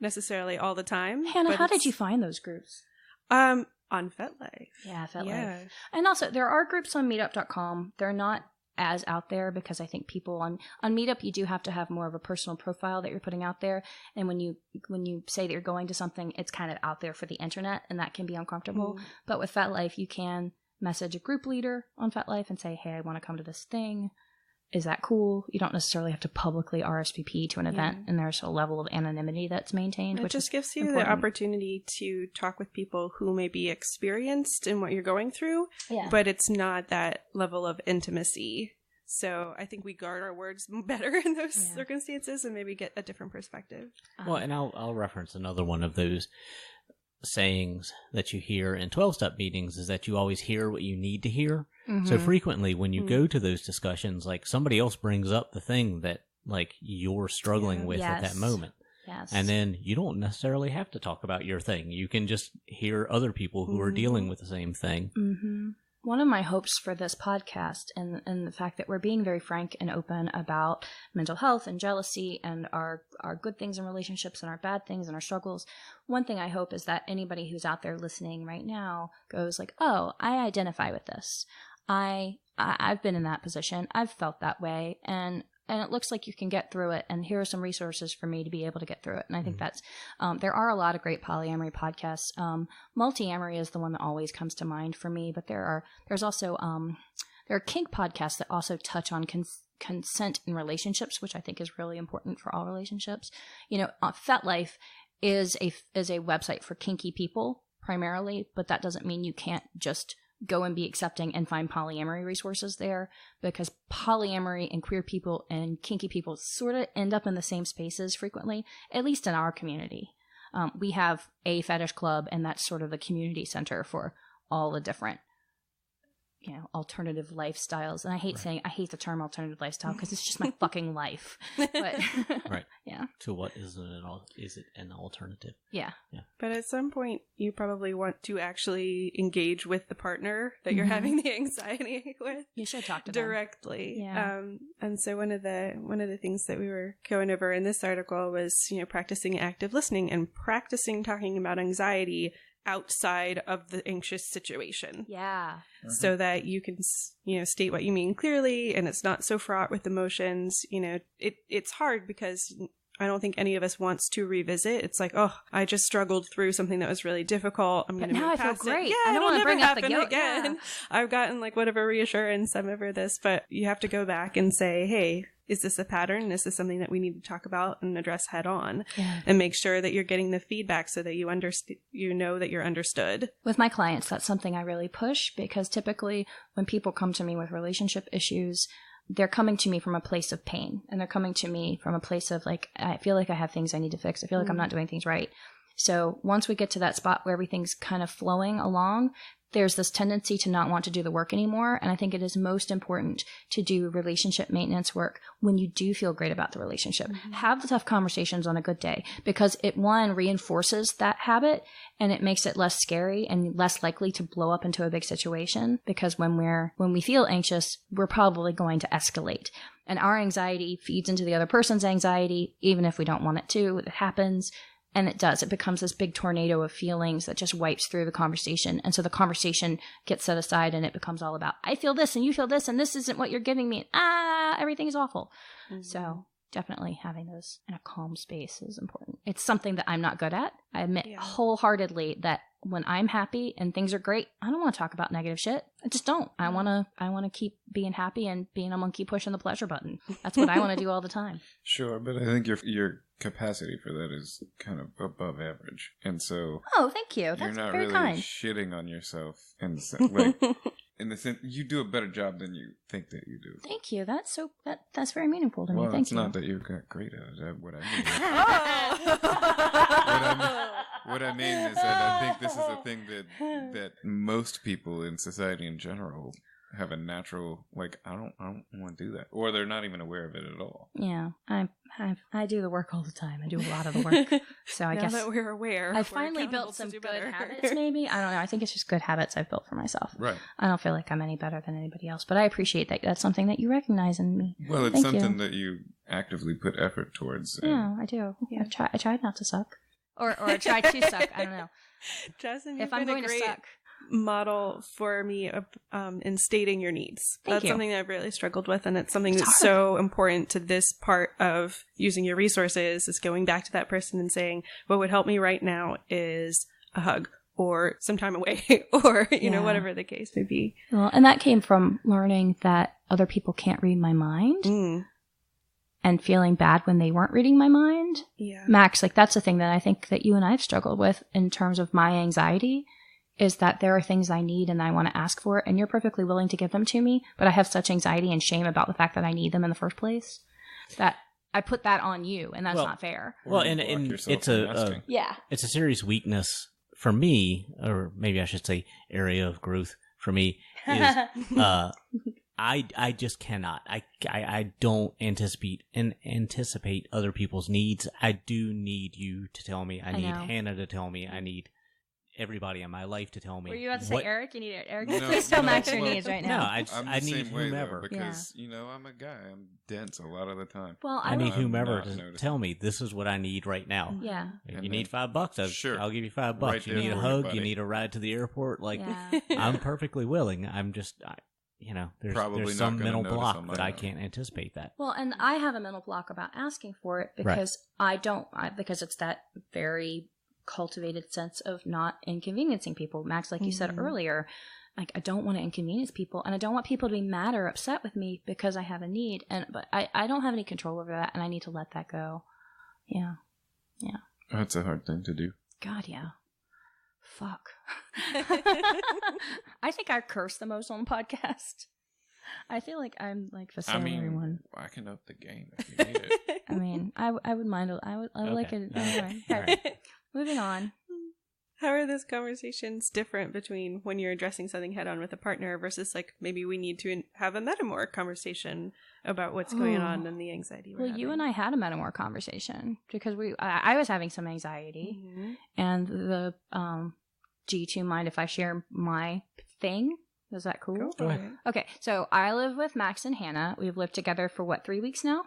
necessarily all the time. Hannah, how did you find those groups? On FetLife. Yeah, FetLife. And also, there are groups on meetup.com. They're not as out there because I think people on Meetup, you do have to have more of a personal profile that you're putting out there. And when you say that you're going to something, it's kind of out there for the internet, and that can be uncomfortable. But with FetLife, you can message a group leader on FetLife and say, hey, I want to come to this thing. Is that cool? You don't necessarily have to publicly RSVP to an event, and there's a level of anonymity that's maintained. It just gives you the opportunity to talk with people who may be experienced in what you're going through, but it's not that level of intimacy. So I think we guard our words better in those circumstances and maybe get a different perspective. Well, and I'll reference another one of those sayings that you hear in 12-step meetings is that you always hear what you need to hear. So frequently when you go to those discussions, like somebody else brings up the thing that like you're struggling with at that moment. Yes. And then you don't necessarily have to talk about your thing. You can just hear other people who are dealing with the same thing. One of my hopes for this podcast and the fact that we're being very frank and open about mental health and jealousy and our good things in relationships and our bad things and our struggles. One thing I hope is that anybody who's out there listening right now goes like, oh, I identify with this. I've been in that position. I've felt that way. And it looks like you can get through it. And here are some resources for me to be able to get through it. And I think that's, there are a lot of great polyamory podcasts. Multiamory is the one that always comes to mind for me, but there's also, there are kink podcasts that also touch on consent in relationships, which I think is really important for all relationships. FetLife is a website for kinky people primarily, but that doesn't mean you can't just go and be accepting and find polyamory resources there, because polyamory and queer people and kinky people sort of end up in the same spaces frequently, at least in our community. We have a fetish club, and that's sort of the community center for all the different alternative lifestyles. And I hate the term alternative lifestyle because it's just my fucking life. But Right. Yeah. To what is it an alternative? Yeah. But at some point, you probably want to actually engage with the partner that you're having the anxiety with. You should talk to them directly. Yeah. And so one of the things that we were going over in this article was, practicing active listening and practicing talking about anxiety outside of the anxious situation. Yeah. So that you can, state what you mean clearly and it's not so fraught with emotions. It's hard because I don't think any of us wants to revisit. It's like, oh, I just struggled through something that was really difficult. I'm going to move past it. Great. Yeah, I don't want to bring up the guilt again. Yeah. I've gotten whatever reassurance I'm over this, but you have to go back and say, hey, is this a pattern? Is this something that we need to talk about and address head on? Yeah. And make sure that you're getting the feedback so that you know that you're understood. With my clients, that's something I really push because typically when people come to me with relationship issues, they're coming to me from a place of pain and they're coming to me from a place of I feel like I have things I need to fix. I feel like I'm not doing things right. So once we get to that spot where everything's kind of flowing along, there's this tendency to not want to do the work anymore. And I think it is most important to do relationship maintenance work when you do feel great about the relationship. Have the tough conversations on a good day because it, one, reinforces that habit and it makes it less scary and less likely to blow up into a big situation because when we feel anxious, we're probably going to escalate. And our anxiety feeds into the other person's anxiety, even if we don't want it to. It happens. And it does. It becomes this big tornado of feelings that just wipes through the conversation. And so the conversation gets set aside and it becomes all about, I feel this and you feel this and this isn't what you're giving me. Everything is awful. So definitely having those in a calm space is important. It's something that I'm not good at. I admit wholeheartedly that when I'm happy and things are great, I don't want to talk about negative shit. I just don't. I want to keep being happy and being a monkey pushing the pleasure button. That's what I want to do all the time. Sure, but I think your capacity for that is kind of above average, and so thank you. That's you're not very really kind. shitting on yourself in the sense you do a better job than you think that you do. Thank you. That's very meaningful to me. Well, Thank it's you. not that you're great at it. What I mean is that I think this is a thing that most people in society in general have a natural I don't want to do that, or they're not even aware of it at all. Yeah, I do the work all the time. I do a lot of the work. So I guess that we're aware, I finally built some good habits. Maybe I don't know. I think it's just good habits I've built for myself. Right. I don't feel like I'm any better than anybody else, but I appreciate that. That's something that you recognize in me. Well, it's Thank something you. that you actively put effort towards. Yeah, I do. Yeah. I tried not to suck, or I tried to suck. I don't know. Justin, if I'm going to suck. Model for me in stating your needs. That's you. something that I've really struggled with, and it's something that's so important to this part of using your resources is going back to that person and saying, what would help me right now is a hug or some time away or, you know, whatever the case may be. Well, and that came from learning that other people can't read my mind. And feeling bad when they weren't reading my mind. Yeah. Max, that's the thing that I think that you and I have struggled with in terms of my anxiety is that there are things I need and I want to ask for and you're perfectly willing to give them to me, but I have such anxiety and shame about the fact that I need them in the first place that I put that on you and that's not fair. Well, and it's a serious weakness for me, or maybe I should say area of growth for me is I just cannot. I don't anticipate other people's needs. I do need you to tell me. I need Hannah to tell me. I need everybody in my life to tell me. Were you about to say Eric? You need Eric. No, Please tell Max your needs right now. No, I need whomever. Because, I'm a guy. I'm dense a lot of the time. Well, I need whomever to tell me this is what I need right now. Yeah. If you need $5, sure. I'll give you $5. Right you need a hug, you need a ride to the airport. I'm perfectly willing. I'm just... there's some mental block that I can't anticipate that. Well, and I have a mental block about asking for it because because it's that very cultivated sense of not inconveniencing people. Max, like you said earlier, I don't want to inconvenience people and I don't want people to be mad or upset with me because I have a need. But I don't have any control over that and I need to let that go. Yeah. Yeah. That's a hard thing to do. God, yeah. Fuck. I think I curse the most on the podcast. I feel like I'm fulfilling everyone. I can up the game if you need it. I would mind. I would like it. Anyway. All right. Moving on. How are those conversations different between when you're addressing something head on with a partner versus like maybe we need to have a metamor conversation about what's going on and the anxiety we're having? You and I had a metamor conversation because I was having some anxiety, and the do you two mind if I share my thing? Is that cool? Go for it. Okay, so I live with Max and Hannah. We've lived together for 3 weeks now?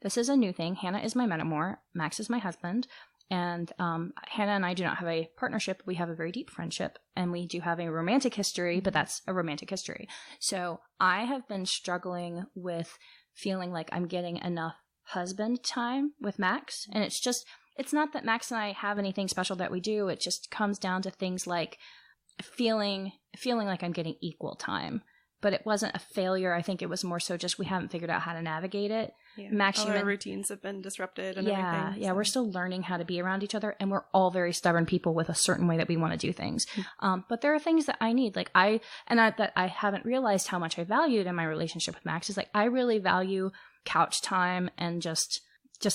This is a new thing. Hannah is my metamor. Max is my husband. And Hannah and I do not have a partnership. We have a very deep friendship, and we do have a romantic history, but that's a romantic history. So I have been struggling with feeling like I'm getting enough husband time with Max. And it's not that Max and I have anything special that we do. It just comes down to things like feeling like I'm getting equal time. But it wasn't a failure. I think it was more so just we haven't figured out how to navigate it. Yeah. Max, all our routines have been disrupted and everything. Yeah, we're still learning how to be around each other, and we're all very stubborn people with a certain way that we want to do things. But there are things that I need, that I haven't realized how much I valued in my relationship with Max. Is like I really value couch time and just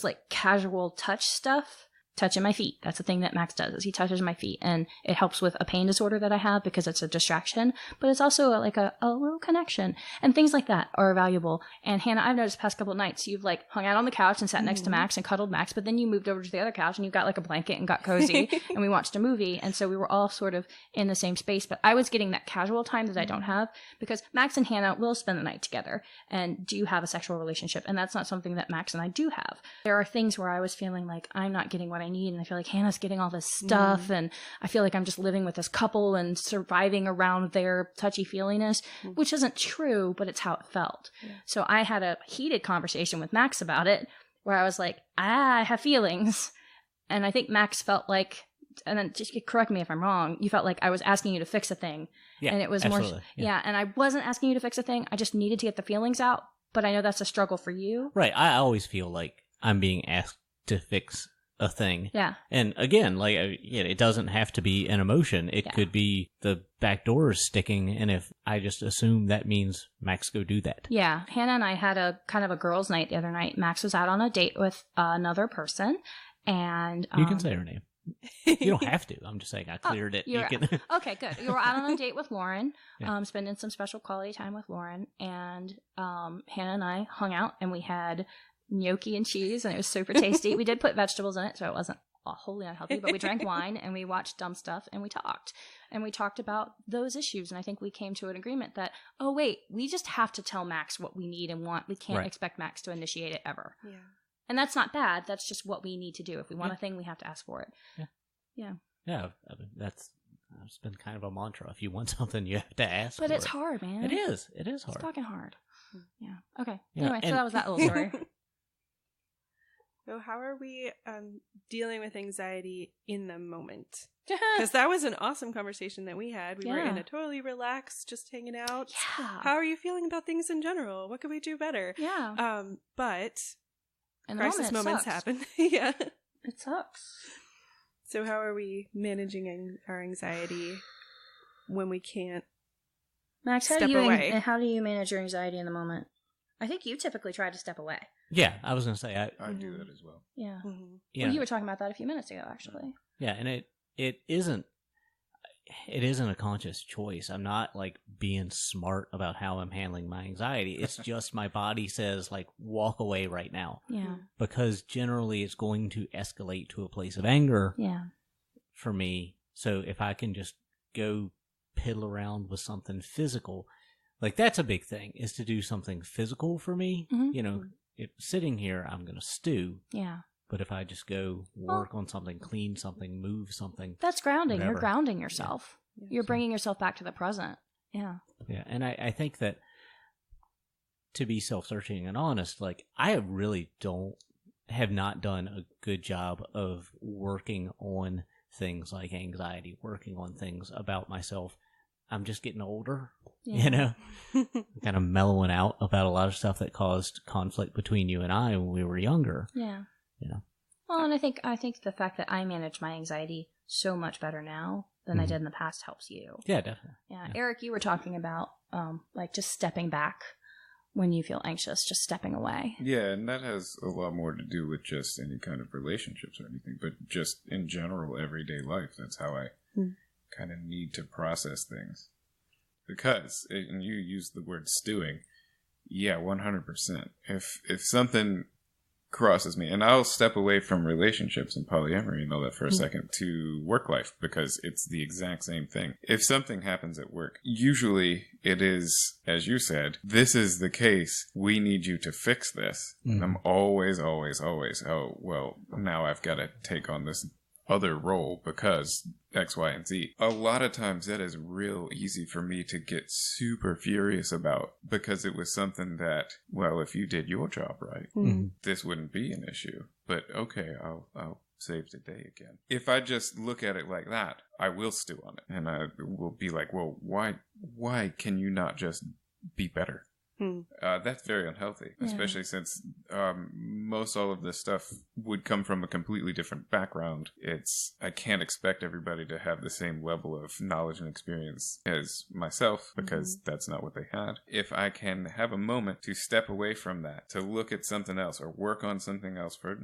like casual touch stuff. Touching my feet. That's the thing that Max does, is he touches my feet, and it helps with a pain disorder that I have because it's a distraction, but it's also like a little connection, and things like that are valuable. And Hannah, I've noticed the past couple of nights you've like hung out on the couch and sat next to Max and cuddled Max, but then you moved over to the other couch and you got like a blanket and got cozy and we watched a movie, and so we were all sort of in the same space, but I was getting that casual time that I don't have because Max and Hannah will spend the night together and do have a sexual relationship, and that's not something that Max and I do have. There are things where I was feeling like I'm not getting what I need, and I feel like Hannah's getting all this stuff, and I feel like I'm just living with this couple and surviving around their touchy-feeliness, which isn't true, but it's how it felt. So I had a heated conversation with Max about it, where I was like, I have feelings, and I think Max felt like, and then just correct me if I'm wrong, you felt like I was asking you to fix a thing, and it was more, and I wasn't asking you to fix a thing, I just needed to get the feelings out, but I know that's a struggle for you. Right, I always feel like I'm being asked to fix a thing. Yeah. And again, like, it doesn't have to be an emotion. It could be the back door is sticking, and if I just assume that means Max, go do that. Yeah. Hannah and I had a kind of a girls' night the other night. Max was out on a date with another person, and you can say her name. You don't have to. I'm just saying I cleared it. You can. Okay, good. You were out on a date with Lauren, spending some special quality time with Lauren, and Hannah and I hung out, and we had gnocchi and cheese, and it was super tasty. We did put vegetables in it, so it wasn't wholly unhealthy, but we drank wine, and we watched dumb stuff, and we talked about those issues, and I think we came to an agreement that, oh wait, we just have to tell Max what we need and want. We can't expect Max to initiate it ever. Yeah. And that's not bad. That's just what we need to do. If we want a thing, we have to ask for it. Yeah. I mean, it's been kind of a mantra. If you want something, you have to ask for it. But it's hard, man. It is hard. It's fucking hard. Yeah. Okay. Yeah, anyway, so that was that little story. So how are we dealing with anxiety in the moment? Because that was an awesome conversation that we had. We were in a totally relaxed, just hanging out. Yeah. How are you feeling about things in general? What could we do better? Yeah. But and crisis moments sucks. happen. Yeah. It sucks. So how are we managing our anxiety when we can't Max, step away? How do you manage your anxiety in the moment? I think you typically try to step away. Yeah, I was going to say I do that as well. Yeah. Yeah. Well, you were talking about that a few minutes ago, actually. Yeah, and it isn't a conscious choice. I'm not like being smart about how I'm handling my anxiety. It's just my body says like walk away right now. Yeah. Because generally it's going to escalate to a place of anger. Yeah. For me. So if I can just go piddle around with something physical, like that's a big thing, is to do something physical for me. Mm-hmm. You know, if sitting here I'm going to stew. Yeah. But if I just go work on something, clean something, move something. That's grounding. Whatever. You're grounding yourself. Yeah. You're bringing yourself back to the present. Yeah. Yeah. And I think that to be self-searching and honest, like I have not done a good job of working on things like anxiety, working on things about myself. I'm just getting older, you know, kind of mellowing out about a lot of stuff that caused conflict between you and I when we were younger. Yeah. You know. Well, and I think the fact that I manage my anxiety so much better now than I did in the past helps you. Yeah, definitely. Yeah. Eric, you were talking about like just stepping back when you feel anxious, just stepping away. Yeah, and that has a lot more to do with just any kind of relationships or anything, but just in general, everyday life. That's how I kind of need to process things. Because, and you used the word stewing, yeah, 100%. If something crosses me, and I'll step away from relationships and polyamory and all that for a second to work life, because it's the exact same thing. If something happens at work, usually it is, as you said, this is the case, we need you to fix this. I'm always, oh, well, now I've got to take on this other role because X, Y, and Z. A lot of times that is real easy for me to get super furious about, because it was something that, well, if you did your job right, this wouldn't be an issue. But okay, I'll save the day again. If I just look at it like that, I will stew on it, and I will be like, well, why can you not just be better? That's very unhealthy, especially since most all of this stuff would come from a completely different background. I can't expect everybody to have the same level of knowledge and experience as myself, because that's not what they had. If I can have a moment to step away from that, to look at something else or work on something else for,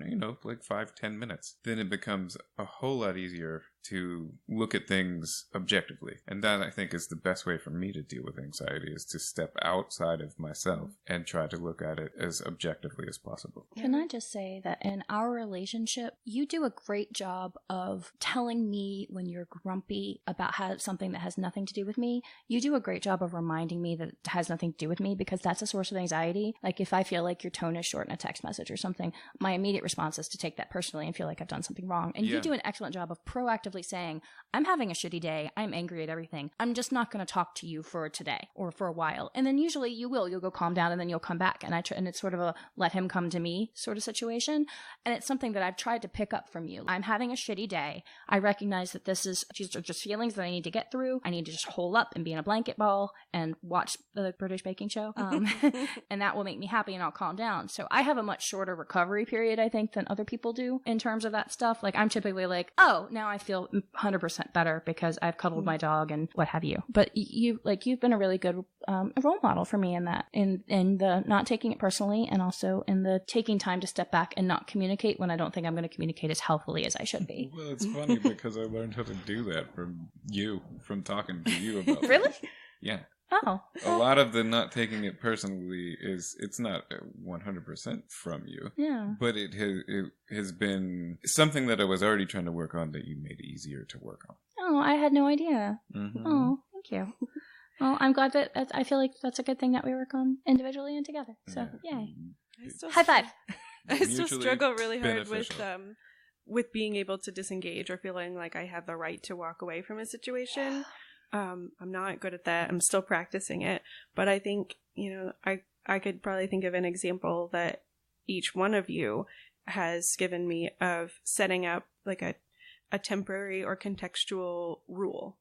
like 5-10 minutes, then it becomes a whole lot easier to look at things objectively. And that, I think, is the best way for me to deal with anxiety, is to step outside of myself and try to look at it as objectively as possible. Can I just say that in our relationship, you do a great job of telling me when you're grumpy about something that has nothing to do with me. You do a great job of reminding me that it has nothing to do with me, because that's a source of anxiety. Like if I feel like your tone is short in a text message or something, my immediate response is to take that personally and feel like I've done something wrong. And you do an excellent job of proactively saying, I'm having a shitty day, I'm angry at everything, I'm just not going to talk to you for today or for a while. And then usually you'll go calm down, and then you'll come back, and and it's sort of a let him come to me sort of situation. And it's something that I've tried to pick up from you. I'm having a shitty day, I recognize that these are just feelings that I need to get through. I need to just hole up and be in a blanket ball and watch the British baking show, and that will make me happy, and I'll calm down. So I have a much shorter recovery period, I think, than other people do in terms of that stuff. Like I'm typically like, oh, now I feel 100% better because I've cuddled my dog and what have you. But you've been a really good role model for me in that, in the not taking it personally, and also in the taking time to step back and not communicate when I don't think I'm going to communicate as healthily as I should be. Well, it's funny because I learned how to do that from talking to you about Really? This. Yeah. Oh. A lot of the not taking it personally it's not 100% from you. Yeah. But it has been something that I was already trying to work on that you made easier to work on. Oh, I had no idea. Oh, thank you. Well, I'm glad that I feel like that's a good thing that we work on individually and together. So, yay. High five. I still Mutually struggle really hard beneficial. with being able to disengage or feeling like I have the right to walk away from a situation. I'm not good at that. I'm still practicing it. But I think, I could probably think of an example that each one of you has given me of setting up like a temporary or contextual rule,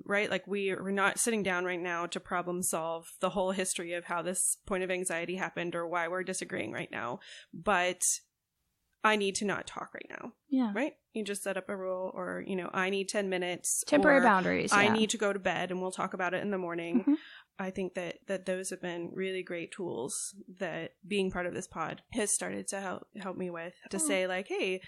right? Like we're not sitting down right now to problem solve the whole history of how this point of anxiety happened or why we're disagreeing right now, but I need to not talk right now. Yeah. Right? You just set up a rule, or, I need 10 minutes. Temporary boundaries. I need to go to bed and we'll talk about it in the morning. I think that those have been really great tools that being part of this pod has started to help me with, to say like, hey,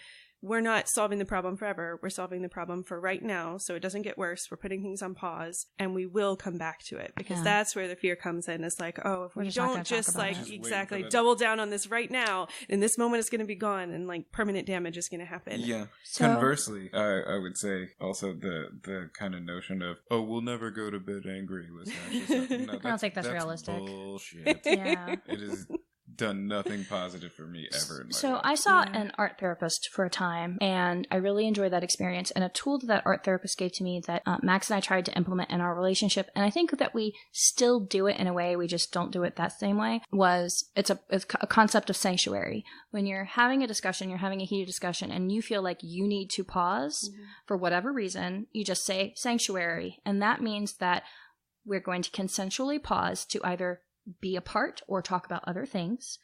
we're not solving the problem forever. We're solving the problem for right now, so it doesn't get worse. We're putting things on pause, and we will come back to it, because that's where the fear comes in. It's like, oh, if we don't just like exactly double down on this right now, in this moment it's going to be gone, and like permanent damage is going to happen. Yeah. So, conversely, I would say also the kind of notion of, oh, we'll never go to bed angry. No, I don't think that's realistic. Bullshit. Yeah. It is done nothing positive for me ever in my So life. I saw an art therapist for a time, and I really enjoyed that experience. And a tool that art therapist gave to me that Max and I tried to implement in our relationship, and I think that we still do it in a way, we just don't do it that same way, was it's a concept of sanctuary. When you're having a discussion, you're having a heated discussion, and you feel like you need to pause for whatever reason, you just say sanctuary. And that means that we're going to consensually pause to either be apart or talk about other things,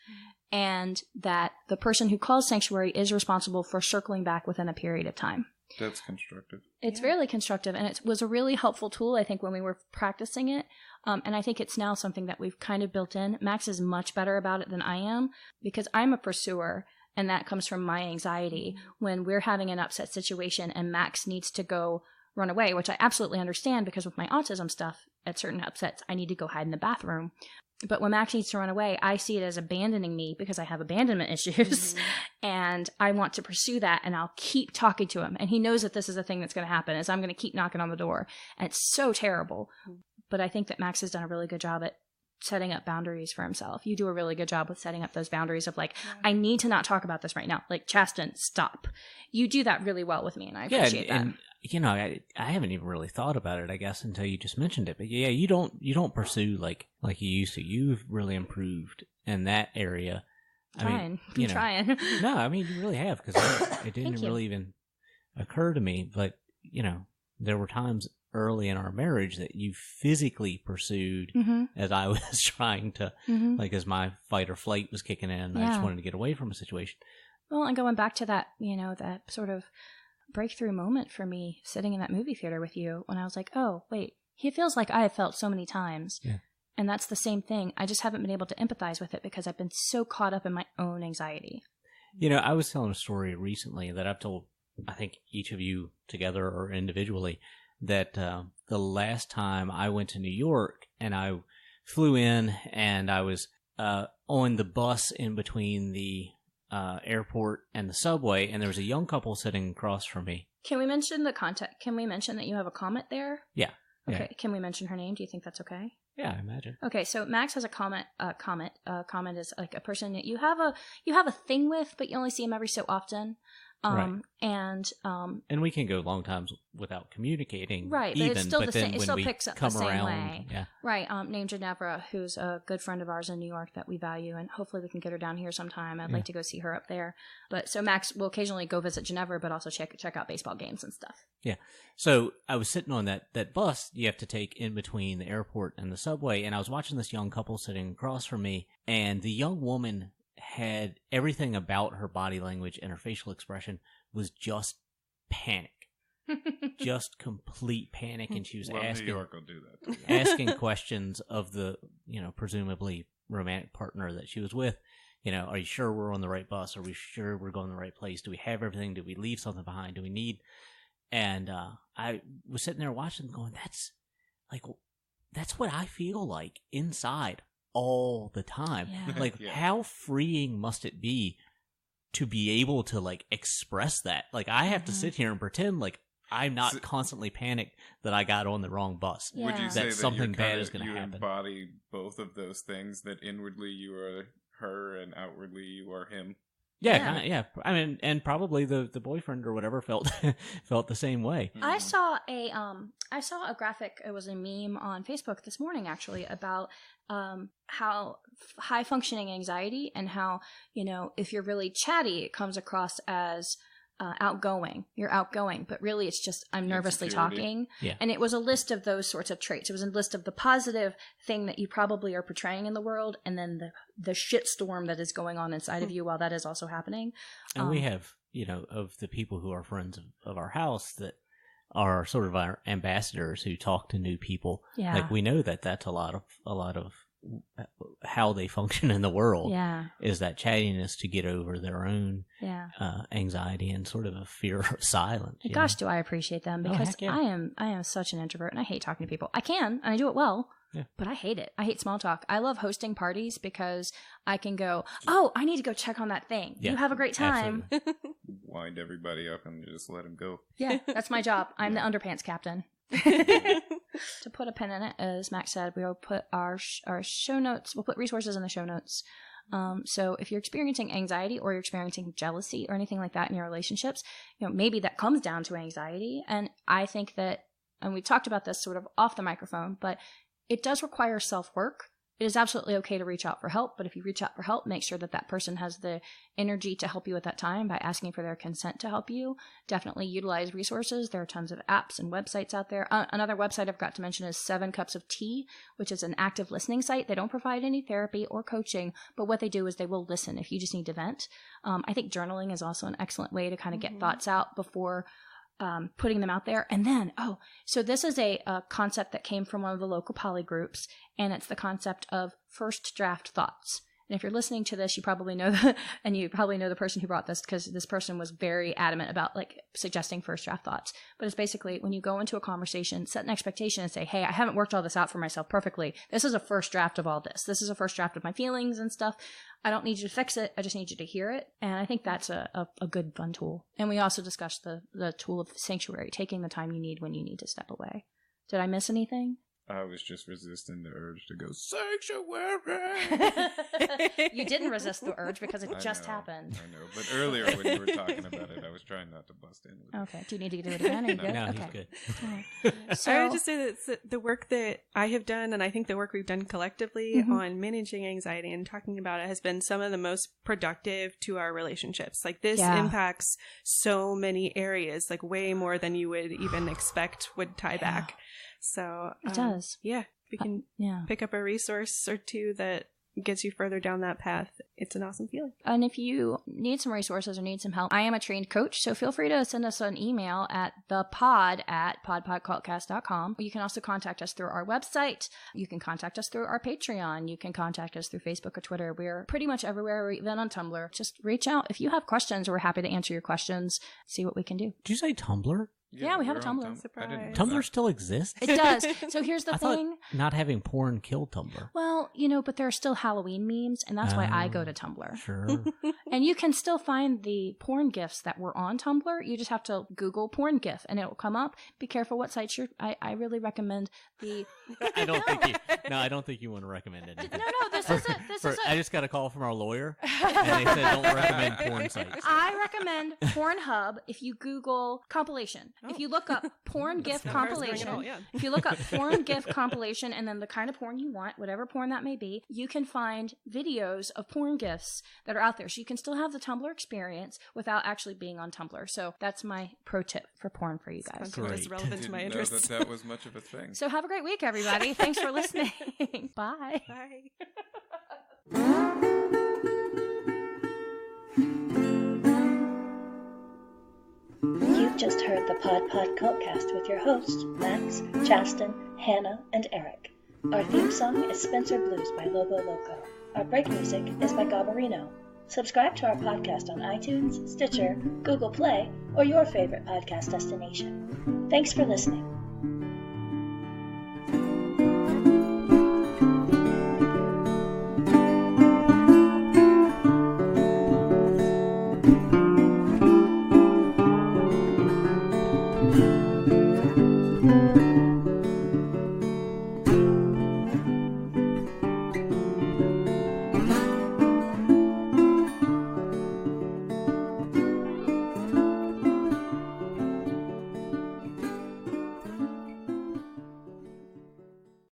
and that the person who calls sanctuary is responsible for circling back within a period of time. That's constructive. It's really constructive, and it was a really helpful tool, I think, when we were practicing it. And I think it's now something that we've kind of built in. Max is much better about it than I am, because I'm a pursuer, and that comes from my anxiety. When we're having an upset situation and Max needs to go run away, which I absolutely understand because with my autism stuff, at certain upsets, I need to go hide in the bathroom. But when Max needs to run away, I see it as abandoning me because I have abandonment issues. And I want to pursue that, and I'll keep talking to him. And he knows that this is a thing that's going to happen, is I'm going to keep knocking on the door. And it's so terrible. But I think that Max has done a really good job at setting up boundaries for himself. You do a really good job with setting up those boundaries of like, I need to not talk about this right now. Like, Chasten, stop. You do that really well with me, and I appreciate that. And you know, I haven't even really thought about it, I guess, until you just mentioned it. But yeah, you don't pursue like you used to. You've really improved in that area. I'm trying. No, I mean, you really have, because it didn't really even occur to me. But, you know, there were times early in our marriage that you physically pursued as I was trying to, like, as my fight or flight was kicking in, I just wanted to get away from a situation. Well, and going back to that, you know, that sort of breakthrough moment for me sitting in that movie theater with you when I was like, oh, wait, he feels like I have felt so many times. Yeah. And that's the same thing. I just haven't been able to empathize with it because I've been so caught up in my own anxiety. You know, I was telling a story recently that I've told, I think, each of you together or individually, that the last time I went to New York and I flew in and I was on the bus in between the airport and the subway, and there was a young couple sitting across from me. Can we mention the contact? Can we mention that you have a comment there? Yeah. Okay. Yeah. Can we mention her name? Do you think that's okay? Yeah, I imagine. Okay, so Max has a comment. Comment is like a person that you have a thing with, but you only see him every so often. Right. And we can go long times without communicating. Right, even, but it's still but the then same. It when still we picks up come the same around, way. Yeah. Right. Named Ginevra, who's a good friend of ours in New York that we value, and hopefully we can get her down here sometime. I'd like to go see her up there. But so Max will occasionally go visit Ginevra, but also check out baseball games and stuff. Yeah. So I was sitting on that bus you have to take in between the airport and the subway, and I was watching this young couple sitting across from me, and the young woman had everything about her body language and her facial expression was just panic. Just complete panic, and she was asking, New York will do that. asking questions of the, you know, presumably romantic partner that she was with. You know, are you sure we're on the right bus? Are we sure we're going the right place? Do we have everything? Do we leave something behind? Do we need? And I was sitting there watching them going, that's what I feel like inside all the time. Yeah. Like, how freeing must it be to be able to, like, express that? Like, I have to sit here and pretend like I'm not constantly panicked that I got on the wrong bus. Yeah. Would you say that something bad is going to you happen? embody both of those things, that inwardly you are her and outwardly you are him? Yeah, Yeah. kinda, yeah. I mean, and probably the boyfriend or whatever felt the same way. I saw a graphic. It was a meme on Facebook this morning, actually, about how high functioning anxiety and how, you know, if you're really chatty, it comes across as outgoing. You're outgoing, but really it's just I'm nervously talking. Yeah. And it was a list of those sorts of traits. It was a list of the positive thing that you probably are portraying in the world, and then the shitstorm that is going on inside of you while that is also happening. And we have, you know, of the people who are friends of our house that are sort of our ambassadors who talk to new people. Yeah. Like, we know that that's a lot of how they function in the world. Yeah. Is that chattiness to get over their own anxiety and sort of a fear of silence. Gosh, do I appreciate them, because heck yeah. I am such an introvert and I hate talking to people. I can, and I do it well. Yeah. But I hate it. I hate small talk. I love hosting parties because I can go, oh, I need to go check on that thing. Yeah, you have a great time. Wind everybody up and just let them go. Yeah, that's my job. I'm the underpants captain. To put a pin in it, as Max said, we'll put our show notes. We'll put resources in the show notes. So if you're experiencing anxiety or you're experiencing jealousy or anything like that in your relationships, you know, maybe that comes down to anxiety. And I think that, and we've talked about this sort of off the microphone, but it does require self-work. It is absolutely okay to reach out for help, but if you reach out for help, make sure that that person has the energy to help you at that time by asking for their consent to help you. Definitely utilize resources. There are tons of apps and websites out there. Another website I've got to mention is 7 Cups of Tea, which is an active listening site. They don't provide any therapy or coaching, but what they do is they will listen if you just need to vent. I think journaling is also an excellent way to kind of get thoughts out before putting them out there. And then, so this is a concept that came from one of the local poly groups, and it's the concept of first draft thoughts. And if you're listening to this, you probably know and you probably know the person who brought this, because this person was very adamant about like suggesting first draft thoughts. But it's basically when you go into a conversation, set an expectation and say, hey, I haven't worked all this out for myself perfectly. This is a first draft of all this. This is a first draft of my feelings and stuff. I don't need you to fix it. I just need you to hear it. And I think that's a good, fun tool. And we also discussed the tool of sanctuary, taking the time you need when you need to step away. Did I miss anything? I was just resisting the urge to go, sanctuary! You didn't resist the urge because it just happened. I know. But earlier when you were talking about it, I was trying not to bust in with it. Okay. Do you need to do it again? Are you good? No, okay. he's good. So, I would just say that the work that I have done, and I think the work we've done collectively on managing anxiety and talking about it, has been some of the most productive to our relationships. Like this impacts so many areas, like way more than you would even expect would tie back. So it does. Yeah. If you can pick up a resource or two that gets you further down that path, it's an awesome feeling. And if you need some resources or need some help, I am a trained coach, so feel free to send us an email at thepod@podpodcvlcast.com. You can also contact us through our website. You can contact us through our Patreon. You can contact us through Facebook or Twitter. We're pretty much everywhere. We're even on Tumblr. Just reach out. If you have questions, we're happy to answer your questions, see what we can do. Did you say Tumblr? Yeah, we have a Tumblr. Surprise. Tumblr still exists? It does. So here's the I thing. thought not having porn killed Tumblr. Well, but there are still Halloween memes, and that's why I go to Tumblr. Sure. And you can still find the porn gifs that were on Tumblr. You just have to Google porn gif, and it will come up. Be careful what sites I really recommend the... I don't think you want to recommend anything. No, this is I just got a call from our lawyer, and they said don't recommend porn sites. I recommend Pornhub if you Google compilation. If you look up porn gif compilation, if you look up porn gif compilation and then the kind of porn you want, whatever porn that may be, you can find videos of porn gifs that are out there. So you can still have the Tumblr experience without actually being on Tumblr. So that's my pro tip for porn for you guys. It's relevant to my interests. That was much of a thing. So have a great week, everybody. Thanks for listening. Bye. Bye. You've just heard the Podpodcvlcast with your hosts, Max, Chasten, Hannah, and Eric. Our theme song is Spencer Blues by Lobo Loco. Our break music is by Gobberino. Subscribe to our podcast on iTunes, Stitcher, Google Play, or your favorite podcast destination. Thanks for listening.